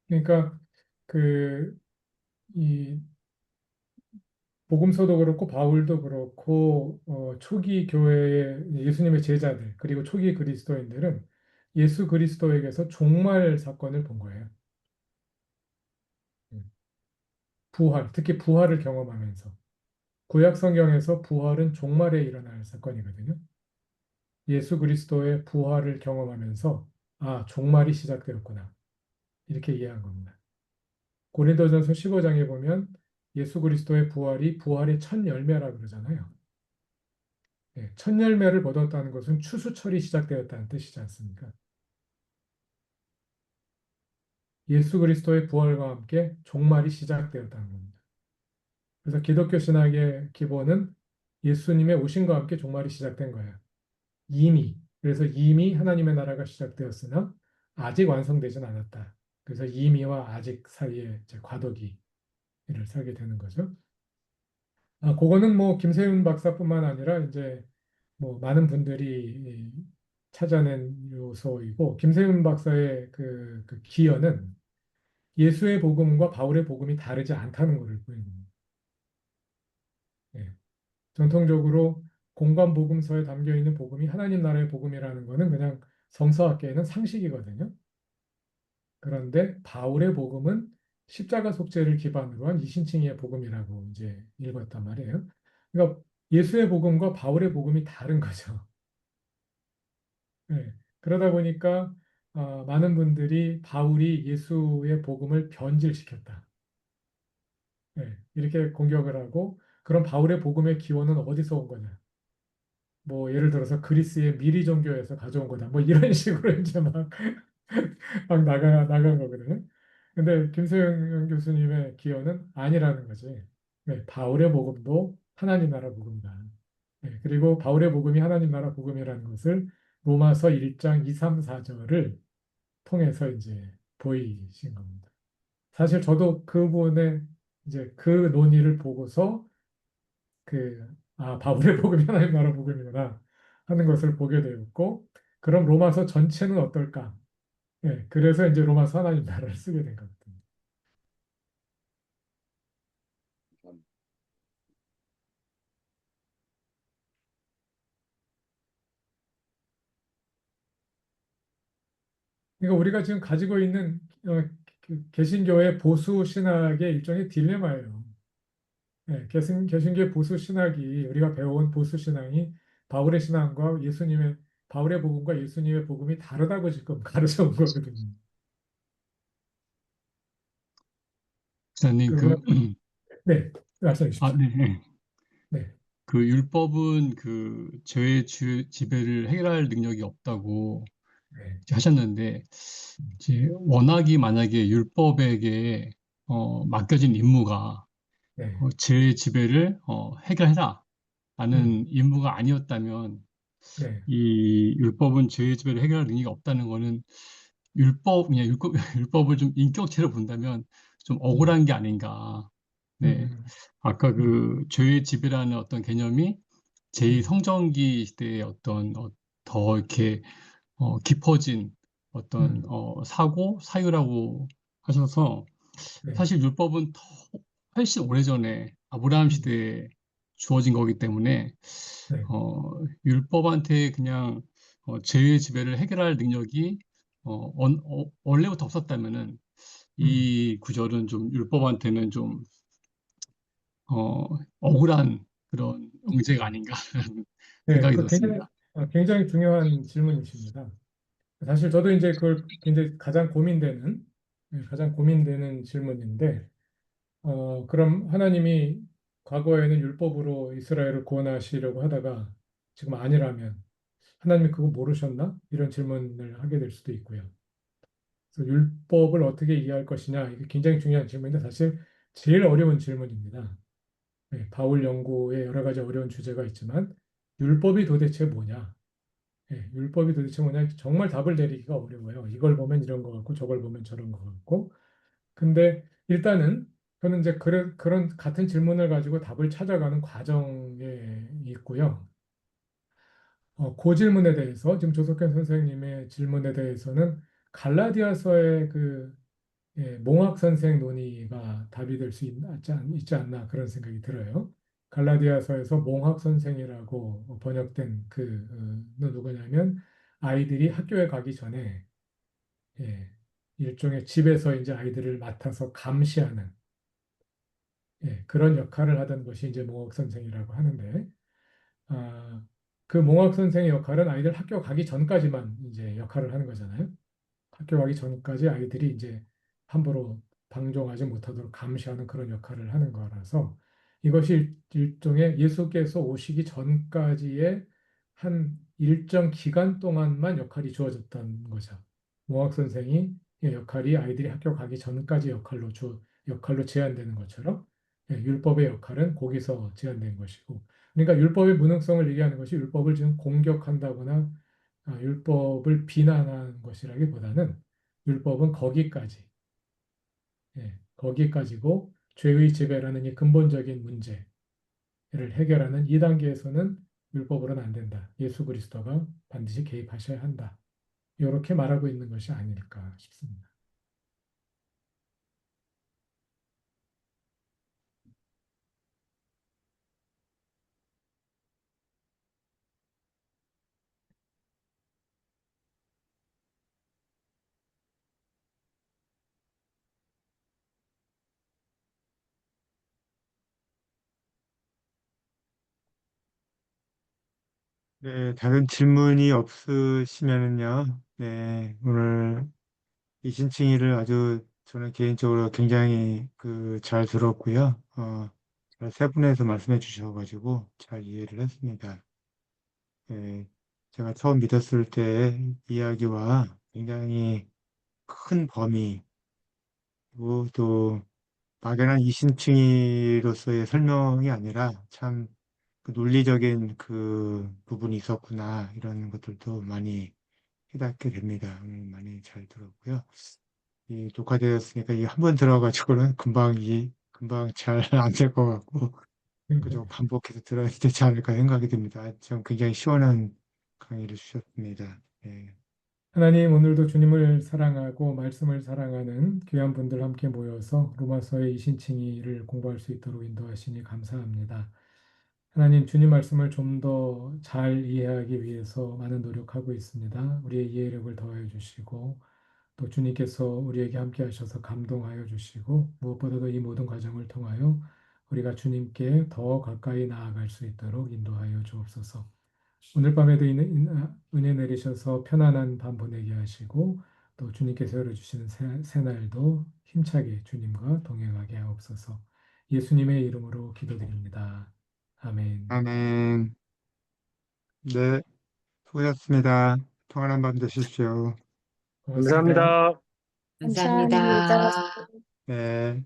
그러니까 그 이 복음서도 그렇고 바울도 그렇고 초기 교회의 예수님의 제자들 그리고 초기 그리스도인들은 예수 그리스도에게서 종말 사건을 본 거예요. 음. 특히 부활을 경험하면서 구약 성경에서 부활은 종말에 일어날 사건이거든요. 예수 그리스도의 부활을 경험하면서 종말이 시작되었구나. 이렇게 이해한 겁니다. 고린도전서 15장에 보면 예수 그리스도의 부활이 부활의 첫 열매라 그러잖아요. 예, 첫 열매를 거뒀다는 것은 추수철이 시작되었다는 뜻이지 않습니까? 예수 그리스도의 부활과 함께 종말이 시작되었다는 겁니다. 그래서 기독교 신학의 기본은 예수님의 오심과 함께 종말이 시작된 거예요. 그래서 이미 하나님의 나라가 시작되었으나 아직 완성되진 않았다. 그래서 이미와 아직 사이에 이제 과도기를 살게 되는 거죠. 그거는 뭐 김세윤 박사뿐만 아니라 이제 뭐 많은 분들이 찾아낸 요소이고, 김세윤 박사의 그 기여는 예수의 복음과 바울의 복음이 다르지 않다는 것을 보입니다. 예. 전통적으로 공관 복음서에 담겨 있는 복음이 하나님 나라의 복음이라는 것은 그냥 성서학계에는 상식이거든요. 그런데 바울의 복음은 십자가 속죄를 기반으로 한 이신칭의 복음이라고 이제 읽었단 말이에요. 그러니까 예수의 복음과 바울의 복음이 다른 거죠. 예. 그러다 보니까 많은 분들이 바울이 예수의 복음을 변질시켰다. 예. 이렇게 공격을 하고, 그럼 바울의 복음의 기원은 어디서 온 거냐? 뭐 예를 들어서 그리스의 미리 종교에서 가져온 거다. 뭐 이런 식으로 이제 막 나간 거거든요. 근데 김세영 교수님의 기여는 아니라는 거지. 네, 바울의 복음도 하나님 나라 복음이다. 네, 그리고 바울의 복음이 하나님 나라 복음이라는 것을 로마서 1장 2, 3, 4절을 통해서 이제 보이신 겁니다. 사실 저도 그분의 이제 그 논의를 보고서 바울의 복음이 하나님 나라 복음이구나 하는 것을 보게 되었고, 그럼 로마서 전체는 어떨까? 예, 그래서 이제 로마서 하나님 나라를 쓰게 된 거거든요. 참, 그러니까 우리가 지금 가지고 있는 그 개신교의 보수 신학의 일종의 딜레마예요. 예, 개신교의 보수 신학이 우리가 배워온 보수 신앙이 바울의 신앙과 바울의 복음과 예수님의 복음이 다르다고 지금 가르쳐 온 거거든요. 목사님, 그러나 네, 말씀해 주십시오. 네, 네. 네, 그 율법은 그 죄의 지배를 해결할 능력이 없다고 네, 이제 하셨는데, 이제 원학이 만약에 율법에게 맡겨진 임무가 네, 죄의 지배를 해결해라 음, 라는 임무가 아니었다면, 네, 이 율법은 죄의 지배를 해결할 능력이 없다는 거는 그냥 율법을 좀 인격체로 본다면 좀 음, 억울한 게 아닌가. 네. 음, 아까 음, 그 죄의 지배라는 어떤 개념이 음, 제2성전기 시대의 어떤 더 이렇게 깊어진 어떤 음, 사유라고 하셔서 네, 사실 율법은 훨씬 오래전에 아브라함 음, 시대에 주어진 거기 때문에 네, 율법한테 그냥 죄의 지배를 해결할 능력이 원래부터 없었다면은 음, 이 구절은 좀 율법한테는 좀 어, 억울한 그런 응재가 음. 아닌가라는 네, 생각이 그 굉장히 들었습니다. 굉장히 중요한 질문이십니다. 사실 저도 이제 그걸 굉장히 가장 고민되는 질문인데, 그럼 하나님이 과거에는 율법으로 이스라엘을 구원하시려고 하다가 지금 아니라면 하나님이 그거 모르셨나? 이런 질문을 하게 될 수도 있고요. 그래서 율법을 어떻게 이해할 것이냐, 이게 굉장히 중요한 질문인데 사실 제일 어려운 질문입니다. 네, 바울 연구에 여러 가지 어려운 주제가 있지만 율법이 도대체 뭐냐? 율법이 도대체 뭐냐? 정말 답을 내리기가 어려워요. 이걸 보면 이런 것 같고 저걸 보면 저런 것 같고. 근데 일단은 저는 이제 그런 같은 질문을 가지고 답을 찾아가는 과정에 있고요. 그 질문에 대해서 지금 조석현 선생님의 질문에 대해서는 갈라디아서의 몽학 선생 논의가 답이 될 수 있지 않나 그런 생각이 들어요. 갈라디아서에서 몽학 선생이라고 번역된 는 누구냐면 아이들이 학교에 가기 전에 예, 일종의 집에서 이제 아이들을 맡아서 감시하는 그런 역할을 하던 것이 이제 몽학 선생이라고 하는데 아, 그 몽학 선생의 역할은 아이들 학교 가기 전까지만 이제 역할을 하는 거잖아요. 학교 가기 전까지 아이들이 이제 함부로 방종하지 못하도록 감시하는 그런 역할을 하는 거라서 이것이 일종의 예수께서 오시기 전까지의 한 일정 기간 동안만 역할이 주어졌던 거죠. 모학 선생이 이 역할이 아이들이 학교 가기 전까지 역할로 제한되는 것처럼 율법의 역할은 거기서 제한된 것이고 그러니까 율법의 무능성을 얘기하는 것이 율법을 지금 공격한다거나 율법을 비난하는 것이라기보다는 율법은 거기까지고 죄의 지배라는 이 근본적인 문제를 해결하는 이 단계에서는 율법으로는 안 된다. 예수 그리스도가 반드시 개입하셔야 한다. 이렇게 말하고 있는 것이 아닐까 싶습니다. 네, 다른 질문이 없으시면은요. 네, 오늘 이 신칭의를 아주 저는 개인적으로 굉장히 잘 들었고요. 잘 세분해서 말씀해 주셔가지고 잘 이해를 했습니다. 네, 제가 처음 믿었을 때 이야기와 굉장히 큰 범위, 그리고 또 막연한 이신칭의로서의 설명이 아니라 참 그 논리적인 그 부분이 있었구나 이런 것들도 많이 깨닫게 됩니다. 많이 잘 들었고요. 이 녹화되었으니까 이 한 번 들어가지고는 금방 잘 안 될 것 같고 그저 반복해서 들어야 되지 않을까 생각이 듭니다. 좀 굉장히 시원한 강의를 주셨습니다. 네. 하나님, 오늘도 주님을 사랑하고 말씀을 사랑하는 귀한 분들 함께 모여서 로마서의 이신칭의를 공부할 수 있도록 인도하시니 감사합니다. 하나님, 주님 말씀을 좀 더 잘 이해하기 위해서 많은 노력하고 있습니다. 우리의 이해력을 더하여 주시고 또 주님께서 우리에게 함께 하셔서 감동하여 주시고 무엇보다도 이 모든 과정을 통하여 우리가 주님께 더 가까이 나아갈 수 있도록 인도하여 주옵소서. 오늘 밤에도 은혜 내리셔서 편안한 밤 보내게 하시고 또 주님께서 열어주시는 새날도 힘차게 주님과 동행하게 하옵소서. 예수님의 이름으로 기도드립니다. 아멘. 아멘. 네, 수고하셨습니다. 평안한 밤 되십시오. 고맙습니다. 감사합니다. 감사합니다. 네.